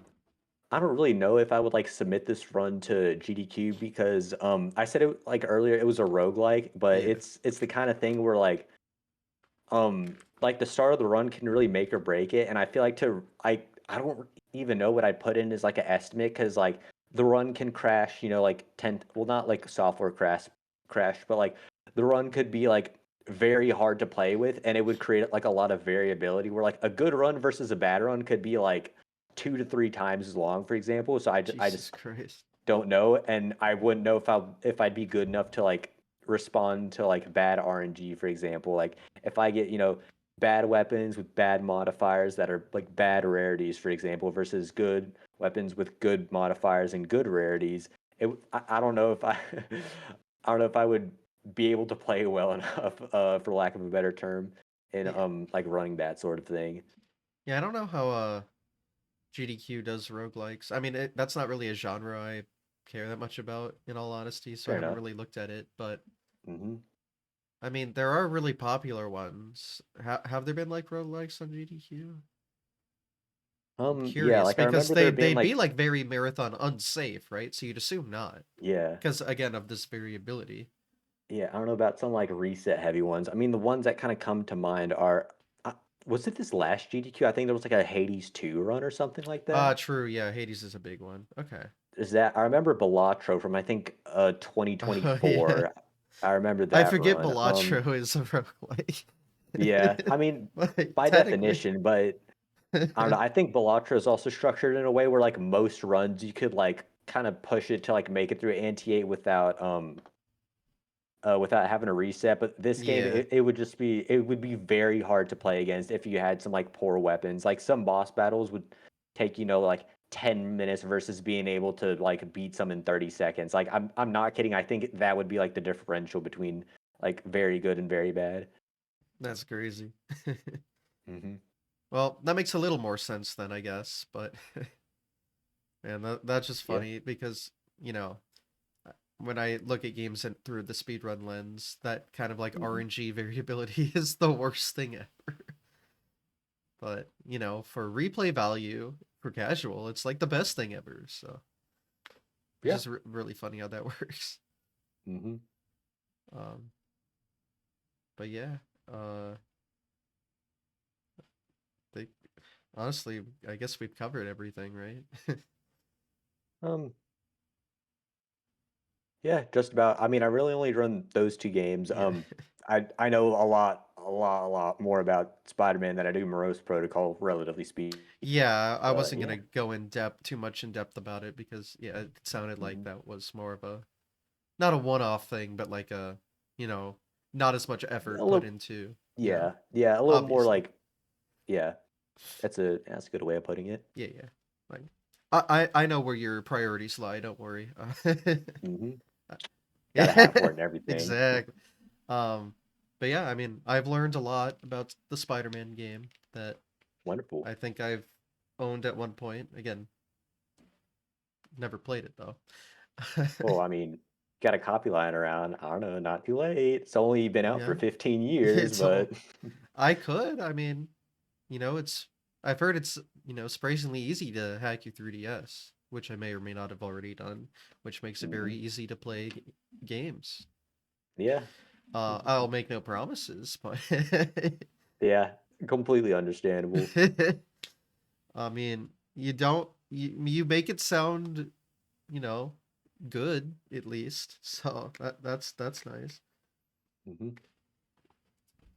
[SPEAKER 2] really know if I would like submit this run to GDQ because I said it like earlier it was a roguelike, but
[SPEAKER 1] Yeah.
[SPEAKER 2] it's the kind of thing where like the start of the run can really make or break it, and I feel like I don't even know what I put in as like an estimate because like the run can crash, like 10, well, not like software crash, but like the run could be like very hard to play with, and it would create like a lot of variability where like a good run versus a bad run could be like 2 to 3 times as long, for example. So I
[SPEAKER 1] Jesus
[SPEAKER 2] just
[SPEAKER 1] Christ.
[SPEAKER 2] don't know, and I wouldn't know if I'd be good enough to like respond to like bad RNG, for example. Like if I get bad weapons with bad modifiers that are like bad rarities, for example, versus good weapons with good modifiers and good rarities. I don't know if I I don't know if I would be able to play well enough, for lack of a better term, in
[SPEAKER 1] Yeah.
[SPEAKER 2] like running that sort of thing.
[SPEAKER 1] Yeah, I don't know how GDQ does roguelikes. I mean, that's not really a genre I care that much about, in all honesty, so I
[SPEAKER 2] Fair
[SPEAKER 1] haven't
[SPEAKER 2] enough.
[SPEAKER 1] really looked at it. But
[SPEAKER 2] Hmm.
[SPEAKER 1] I mean, there are really popular ones. Have there been like roguelikes on GDQ? I'm
[SPEAKER 2] Yeah,
[SPEAKER 1] curious
[SPEAKER 2] like I
[SPEAKER 1] because
[SPEAKER 2] remember there being
[SPEAKER 1] they'd be
[SPEAKER 2] like,
[SPEAKER 1] like very marathon unsafe, right? So you'd assume not,
[SPEAKER 2] yeah.
[SPEAKER 1] because again of this variability.
[SPEAKER 2] Yeah, I don't know about some like reset heavy ones. I mean, the ones that kind of come to mind are, uh, was it this last GDQ? I think there was like a Hades 2 run or something like that.
[SPEAKER 1] True. Yeah, Hades is a big one. Okay.
[SPEAKER 2] Is that, I remember Balatro from I think
[SPEAKER 1] Oh yeah.
[SPEAKER 2] 2024. I remember
[SPEAKER 1] I
[SPEAKER 2] that
[SPEAKER 1] forget
[SPEAKER 2] run.
[SPEAKER 1] Balatro is a roguelike.
[SPEAKER 2] Yeah, I mean,
[SPEAKER 1] Like,
[SPEAKER 2] by
[SPEAKER 1] technically.
[SPEAKER 2] definition, but I don't know. I think Balatro is also structured in a way where like most runs you could like kind of push it to like make it through anti-8 without having a reset. But this game,
[SPEAKER 1] Yeah,
[SPEAKER 2] it would be very hard to play against if you had some like poor weapons. Like some boss battles would take like 10 minutes versus being able to like beat some in 30 seconds. Like I'm not kidding. I think that would be like the differential between like very good and very bad.
[SPEAKER 1] that's crazy.
[SPEAKER 2] Hmm.
[SPEAKER 1] Well, that makes a little more sense then, I guess. But man, that's just
[SPEAKER 2] Yeah.
[SPEAKER 1] funny because you know when I look at games through the speedrun lens, that kind of like
[SPEAKER 2] Hmm.
[SPEAKER 1] RNG variability is the worst thing ever. But for replay value for casual, it's like the best thing ever. So it's
[SPEAKER 2] Yeah.
[SPEAKER 1] just really funny how that works.
[SPEAKER 2] Hmm.
[SPEAKER 1] Um, but yeah, uh, they honestly, I guess we've covered everything, right?
[SPEAKER 2] Um. Yeah, just about. I mean, I really only run those two games.
[SPEAKER 1] Yeah.
[SPEAKER 2] I know a lot more about Spider-Man than I do Morose Protocol, relatively speaking.
[SPEAKER 1] Yeah, I
[SPEAKER 2] But
[SPEAKER 1] wasn't
[SPEAKER 2] yeah.
[SPEAKER 1] gonna go too much in depth about it because yeah, it sounded like
[SPEAKER 2] Hmm.
[SPEAKER 1] that was more of a not a one-off thing, but like a, you know, not as much
[SPEAKER 2] A
[SPEAKER 1] effort put
[SPEAKER 2] little,
[SPEAKER 1] into,
[SPEAKER 2] yeah, yeah, a little more
[SPEAKER 1] obviously.
[SPEAKER 2] like, yeah. That's a good way of putting it.
[SPEAKER 1] Yeah, yeah. Like I know where your priorities lie, don't worry.
[SPEAKER 2] Hmm. Got to have
[SPEAKER 1] Yeah,
[SPEAKER 2] for it and everything.
[SPEAKER 1] exactly. Um, but yeah, I mean, I've learned a lot about the Spider-Man game that
[SPEAKER 2] Wonderful.
[SPEAKER 1] I think I've owned at one point. Again, never played it though.
[SPEAKER 2] Well, I mean, got a copy lying around. I don't know, not too late. It's only been out for
[SPEAKER 1] Yeah,
[SPEAKER 2] 15 years,
[SPEAKER 1] it's
[SPEAKER 2] but
[SPEAKER 1] all. I could. I mean, it's. I've heard it's surprisingly easy to hack your 3DS, which I may or may not have already done, which makes it very
[SPEAKER 2] hmm,
[SPEAKER 1] easy to play games.
[SPEAKER 2] yeah,
[SPEAKER 1] I'll make no promises, but
[SPEAKER 2] yeah, completely understandable.
[SPEAKER 1] I mean, you make it sound, you know, good at least. So that's nice.
[SPEAKER 2] Hmm.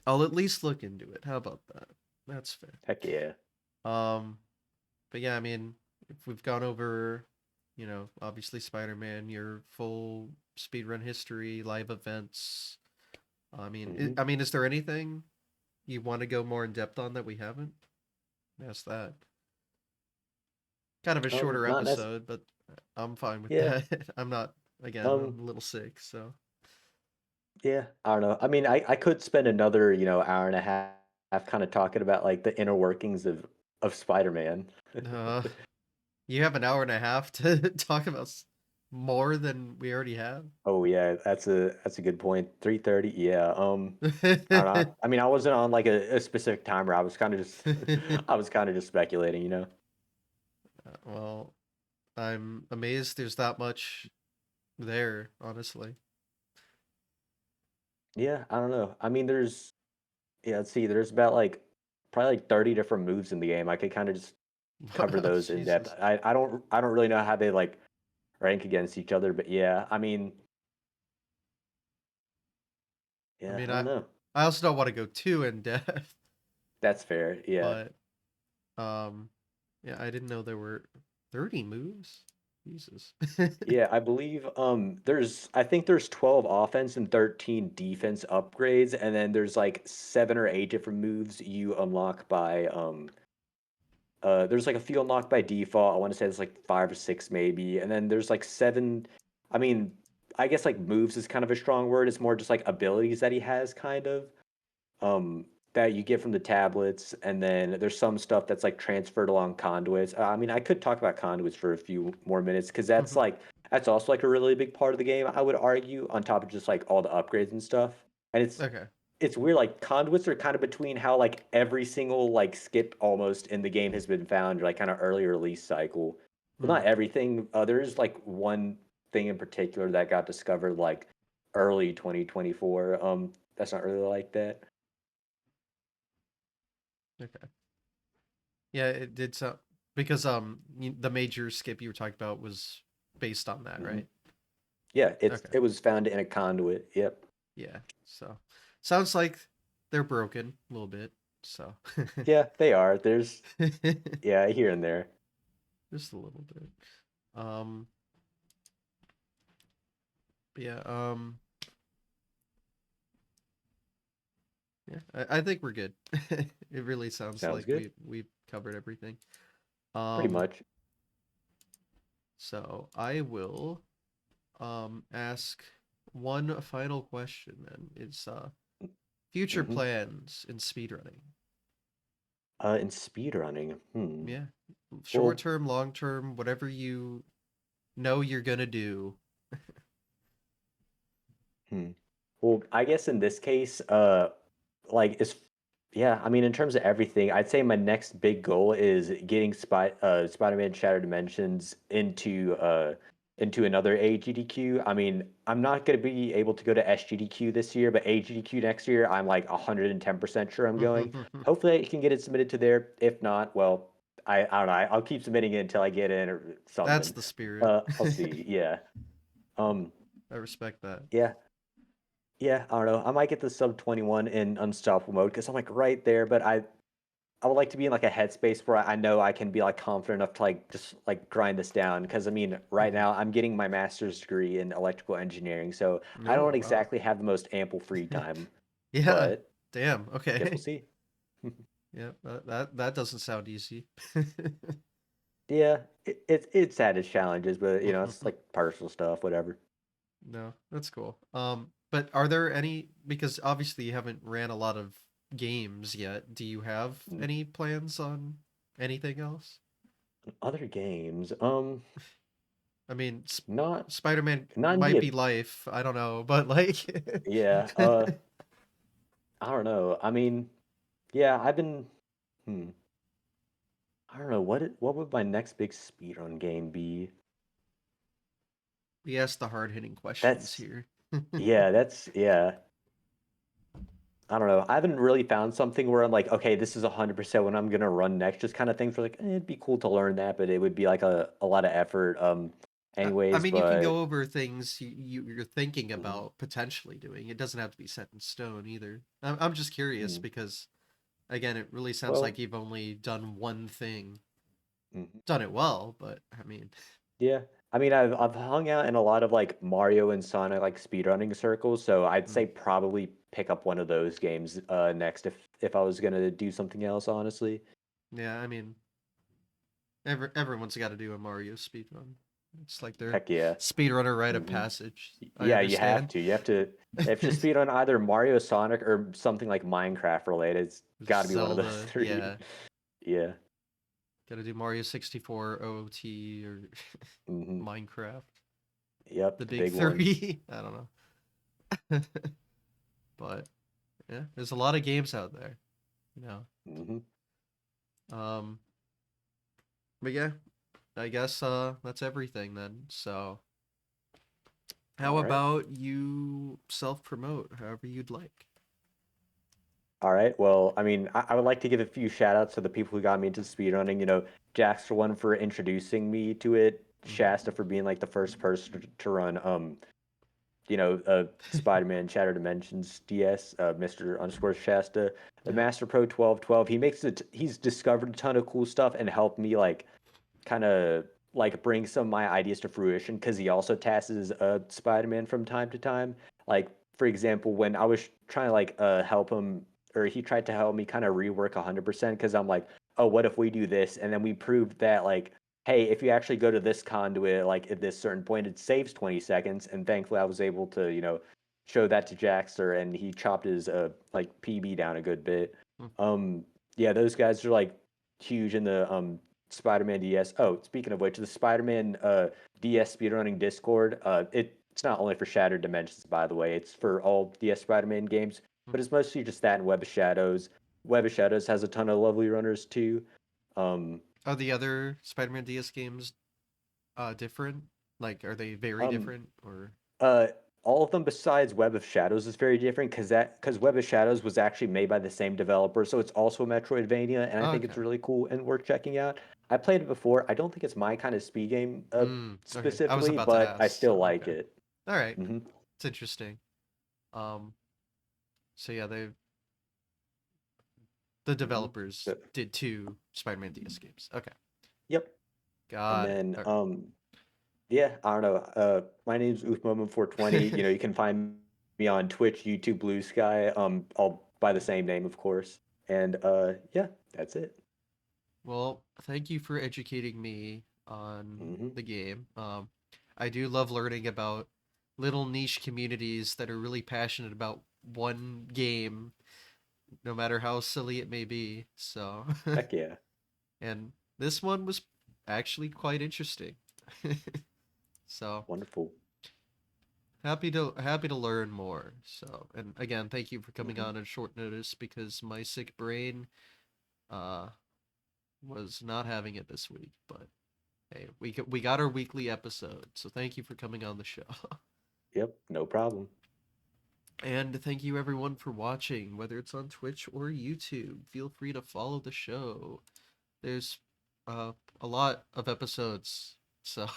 [SPEAKER 1] I'll at least look into it. How about that? That's fair.
[SPEAKER 2] Heck yeah.
[SPEAKER 1] Um, but yeah, I mean, if we've gone over You know, obviously Spider-Man, your full speedrun history, live events.
[SPEAKER 2] Hmm.
[SPEAKER 1] I mean, is there anything you want to go more in depth on that we haven't? That's that. Kind of a shorter
[SPEAKER 2] Not necessarily.
[SPEAKER 1] episode, but I'm fine with
[SPEAKER 2] Yeah.
[SPEAKER 1] that. I'm not. Again,
[SPEAKER 2] Um,
[SPEAKER 1] I'm a little sick, so.
[SPEAKER 2] yeah. I don't know. I mean, I could spend another, hour and a half kind of talking about like the inner workings of Spider-Man.
[SPEAKER 1] Uh, you have an hour and a half to talk about more than we already have.
[SPEAKER 2] Oh yeah, that's a good point. 3:30. Yeah. I don't know. I mean, I wasn't on like a specific timer. I was kind of just I was kind of just speculating.
[SPEAKER 1] Well, I'm amazed there's that much there, honestly.
[SPEAKER 2] Yeah, I don't know. I mean, let's see. There's about like probably like 30 different moves in the game. I could kind of just cover
[SPEAKER 1] Wow,
[SPEAKER 2] those in depth.
[SPEAKER 1] Jesus.
[SPEAKER 2] I don't really know how they like rank against each other, but yeah, I mean,
[SPEAKER 1] I
[SPEAKER 2] yeah,
[SPEAKER 1] mean,
[SPEAKER 2] I don't know.
[SPEAKER 1] I also don't want to go too in depth,
[SPEAKER 2] That's fair. Yeah.
[SPEAKER 1] but um, yeah, I didn't know there were 30 moves. Jesus.
[SPEAKER 2] Yeah, I believe I think there's 12 offense and 13 defense upgrades, and then there's like 7 or 8 different moves you unlock by there's like a few unlocked by default. I want to say it's like 5 or 6 maybe, and then there's like 7. I mean, I guess like moves is kind of a strong word. It's more just like abilities that he has kind of um that you get from the tablets, and then there's some stuff that's like transferred along conduits. I mean, I could talk about conduits for a few more minutes because that's also like a really big part of the game, I would argue, on top of just like all the upgrades and stuff. And
[SPEAKER 1] Okay.
[SPEAKER 2] it's weird, like conduits are kind of between how like every single like skip almost in the game has been found, like kind of early release cycle. Well,
[SPEAKER 1] Hmm.
[SPEAKER 2] not everything. There is like one thing in particular that got discovered like early 2024. That's not really like that.
[SPEAKER 1] Okay. Yeah, it did so because the major skip you were talking about was based on that,
[SPEAKER 2] Mhm.
[SPEAKER 1] right?
[SPEAKER 2] Yeah,
[SPEAKER 1] Okay.
[SPEAKER 2] it was found in a conduit. Yep.
[SPEAKER 1] Yeah. So sounds like they're broken a little bit. So
[SPEAKER 2] Yeah, they are. There's yeah, here and there.
[SPEAKER 1] just a little bit. Um, but yeah. Yeah. I think we're good. It really sounds
[SPEAKER 2] Sounds
[SPEAKER 1] like
[SPEAKER 2] good.
[SPEAKER 1] we've covered everything.
[SPEAKER 2] Pretty
[SPEAKER 1] Um,
[SPEAKER 2] much.
[SPEAKER 1] so I will ask one final question then. It's future
[SPEAKER 2] Mm-hmm.
[SPEAKER 1] plans in speedrunning.
[SPEAKER 2] In speedrunning.
[SPEAKER 1] Yeah. Short
[SPEAKER 2] Well,
[SPEAKER 1] term, long term, whatever you know you're gonna do.
[SPEAKER 2] hmm. Well, I guess in this case, like it's yeah, I mean in terms of everything, I'd say my next big goal is getting Spider-Man Shattered Dimensions into another AGDQ. I mean, I'm not gonna be able to go to SGDQ this year, but AGDQ next year, I'm like 110% sure I'm going. Hopefully I can get it submitted to there. If not, well, I don't know. I'll keep submitting it until I get in or
[SPEAKER 1] That's
[SPEAKER 2] something.
[SPEAKER 1] the spirit.
[SPEAKER 2] I'll see. Yeah. Um,
[SPEAKER 1] I respect that.
[SPEAKER 2] yeah. Yeah, I don't know. I might get the sub 21 in unstoppable mode because I'm like right there, but I would like to be in like a headspace where I know I can be like confident enough to like just like grind this down. Because I mean, right
[SPEAKER 1] Hmm.
[SPEAKER 2] now I'm getting my master's degree in electrical engineering, so I
[SPEAKER 1] No,
[SPEAKER 2] don't
[SPEAKER 1] wow.
[SPEAKER 2] exactly have the most ample free time,
[SPEAKER 1] Yeah.
[SPEAKER 2] but
[SPEAKER 1] Damn.
[SPEAKER 2] guess we'll
[SPEAKER 1] Okay.
[SPEAKER 2] see.
[SPEAKER 1] Yeah. That doesn't sound easy.
[SPEAKER 2] Yeah, it's had its challenges, but it's like personal stuff, whatever.
[SPEAKER 1] No, that's cool. But are there any, because obviously you haven't ran a lot of games yet. Do you have
[SPEAKER 2] Mm.
[SPEAKER 1] any plans on anything else?
[SPEAKER 2] Other games,
[SPEAKER 1] I mean,
[SPEAKER 2] not
[SPEAKER 1] Spider-Man
[SPEAKER 2] not in
[SPEAKER 1] might
[SPEAKER 2] the
[SPEAKER 1] be life. I don't know, but like,
[SPEAKER 2] yeah. I don't know. I mean, yeah, I've been. Hmm. I don't know what would my next big speedrun game be.
[SPEAKER 1] we asked the hard-hitting questions
[SPEAKER 2] That's
[SPEAKER 1] here.
[SPEAKER 2] yeah, that's yeah. I don't know. I haven't really found something where I'm like, okay, this is 100% what I'm gonna run next. Just kind of thing for like, it'd be cool to learn that, but it would be like a lot of effort.
[SPEAKER 1] I
[SPEAKER 2] Anyways,
[SPEAKER 1] mean, you can
[SPEAKER 2] but
[SPEAKER 1] go over things you're thinking
[SPEAKER 2] mhm.
[SPEAKER 1] about potentially doing. It doesn't have to be set in stone either. I'm just curious
[SPEAKER 2] Mhm.
[SPEAKER 1] because again, it really sounds
[SPEAKER 2] Well,
[SPEAKER 1] like you've only done one thing,
[SPEAKER 2] mhm.
[SPEAKER 1] done it well, but I mean,
[SPEAKER 2] Yeah. I mean, I've hung out in a lot of like Mario and Sonic like speedrunning circles, so I'd
[SPEAKER 1] Mm.
[SPEAKER 2] say probably pick up one of those games next if I was gonna do something else, honestly.
[SPEAKER 1] Yeah, I mean, everyone's got to do a Mario speedrun. It's like their
[SPEAKER 2] Heck yeah.
[SPEAKER 1] speedrunner rite of
[SPEAKER 2] hmm
[SPEAKER 1] passage. I
[SPEAKER 2] Yeah, you have
[SPEAKER 1] understand.
[SPEAKER 2] to. You have to speed on either Mario, Sonic, or something like Minecraft related. It's got to be one of those
[SPEAKER 1] Zelda,
[SPEAKER 2] three.
[SPEAKER 1] yeah.
[SPEAKER 2] Yeah.
[SPEAKER 1] Got to do Mario 64, OOT, or
[SPEAKER 2] hmm
[SPEAKER 1] Minecraft. The
[SPEAKER 2] Yep, the
[SPEAKER 1] big
[SPEAKER 2] big ones.
[SPEAKER 1] three. I don't know. But yeah, there's a lot of games out there, you know.
[SPEAKER 2] hmm
[SPEAKER 1] Um, but yeah, I guess that's everything then. So how
[SPEAKER 2] All right.
[SPEAKER 1] about you self promote however you'd like?
[SPEAKER 2] All right. Well, I mean, I would like to give a few shout outs to the people who got me into speedrunning. Jax for one for introducing me to it,
[SPEAKER 1] Hmm.
[SPEAKER 2] Shasta for being like the first person to run Spider-Man Shattered Dimensions DS, Mr. underscore Shasta, the
[SPEAKER 1] Yep.
[SPEAKER 2] Master Pro 1212. He's discovered a ton of cool stuff and helped me like kind of like bring some of my ideas to fruition because he also tasks Spider-Man from time to time. Like for example, when I was trying to like help him, or he tried to help me kind of rework 100% because I'm like, oh, what if we do this? And then we proved that like, hey, if you actually go to this conduit, like at this certain point, it saves 20 seconds. And thankfully, I was able to show that to Jaxter, and he chopped his like PB down a good bit.
[SPEAKER 1] Hmm.
[SPEAKER 2] Um, yeah, those guys are like huge in the Spider-Man DS. Oh, speaking of which, the Spider-Man DS speedrunning Discord, it's not only for Shattered Dimensions, by the way. It's for all DS Spider-Man games,
[SPEAKER 1] Hmm.
[SPEAKER 2] but it's mostly just that and Web of Shadows. Web of Shadows has a ton of lovely runners too. Um,
[SPEAKER 1] Are the other Spider-Man DS games different? Like, are they very
[SPEAKER 2] um,
[SPEAKER 1] different or?
[SPEAKER 2] uh, all of them besides Web of Shadows is very different because Web of Shadows was actually made by the same developer, so it's also a Metroidvania, and I
[SPEAKER 1] Oh,
[SPEAKER 2] think
[SPEAKER 1] okay.
[SPEAKER 2] it's really cool and worth checking out. I played it before. I don't think it's my kind of speed game
[SPEAKER 1] Okay. I was
[SPEAKER 2] specifically,
[SPEAKER 1] about to
[SPEAKER 2] but I
[SPEAKER 1] ask, so
[SPEAKER 2] still like
[SPEAKER 1] okay.
[SPEAKER 2] it.
[SPEAKER 1] All right.
[SPEAKER 2] hmm
[SPEAKER 1] It's interesting. Um, so yeah, the
[SPEAKER 2] hmm
[SPEAKER 1] developers did two Spider-Man DS games. Okay.
[SPEAKER 2] Yep. And
[SPEAKER 1] Got it.
[SPEAKER 2] then
[SPEAKER 1] All
[SPEAKER 2] yeah, I don't know. My name's OofMoment420.
[SPEAKER 1] right.
[SPEAKER 2] You can find me on Twitch, YouTube, Blue Sky. All by the same name, of course. And yeah, that's it.
[SPEAKER 1] Well, thank you for educating me on
[SPEAKER 2] hmm
[SPEAKER 1] the game. I do love learning about little niche communities that are really passionate about one game, no matter how silly it may be. So,
[SPEAKER 2] Heck yeah.
[SPEAKER 1] and this one was actually quite interesting. So,
[SPEAKER 2] Wonderful.
[SPEAKER 1] happy to learn more. So, and again, thank you for coming
[SPEAKER 2] hmm
[SPEAKER 1] on at short notice because my sick brain uh was not having it this week, but hey, we got our weekly episode, so thank you for coming on the show.
[SPEAKER 2] Yep, no problem.
[SPEAKER 1] And thank you everyone for watching, whether it's on Twitch or YouTube. Feel free to follow the show. There's uh, a lot of episodes, so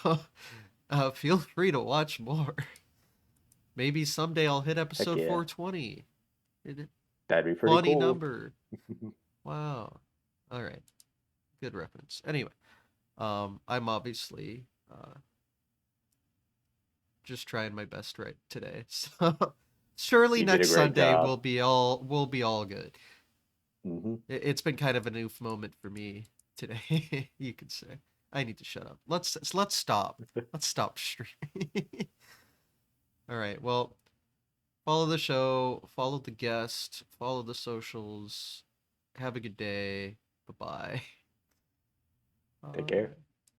[SPEAKER 1] feel free to watch more. Maybe someday I'll hit
[SPEAKER 2] Heck
[SPEAKER 1] episode
[SPEAKER 2] yeah.
[SPEAKER 1] 420.
[SPEAKER 2] That'd be pretty
[SPEAKER 1] Funny
[SPEAKER 2] cool.
[SPEAKER 1] number. Wow. All right. Good reference. Anyway, I'm obviously just trying my best right today. So surely
[SPEAKER 2] You did a
[SPEAKER 1] next
[SPEAKER 2] great
[SPEAKER 1] Sunday
[SPEAKER 2] job.
[SPEAKER 1] we'll be all good.
[SPEAKER 2] hmm
[SPEAKER 1] It's been kind of an oof moment for me today, you could say. I need to shut up. Let's stop. Let's stop streaming. All right. Well, follow the show, follow the guest, follow the socials. Have a good day. Bye bye.
[SPEAKER 2] Take
[SPEAKER 1] All
[SPEAKER 2] care.
[SPEAKER 1] right.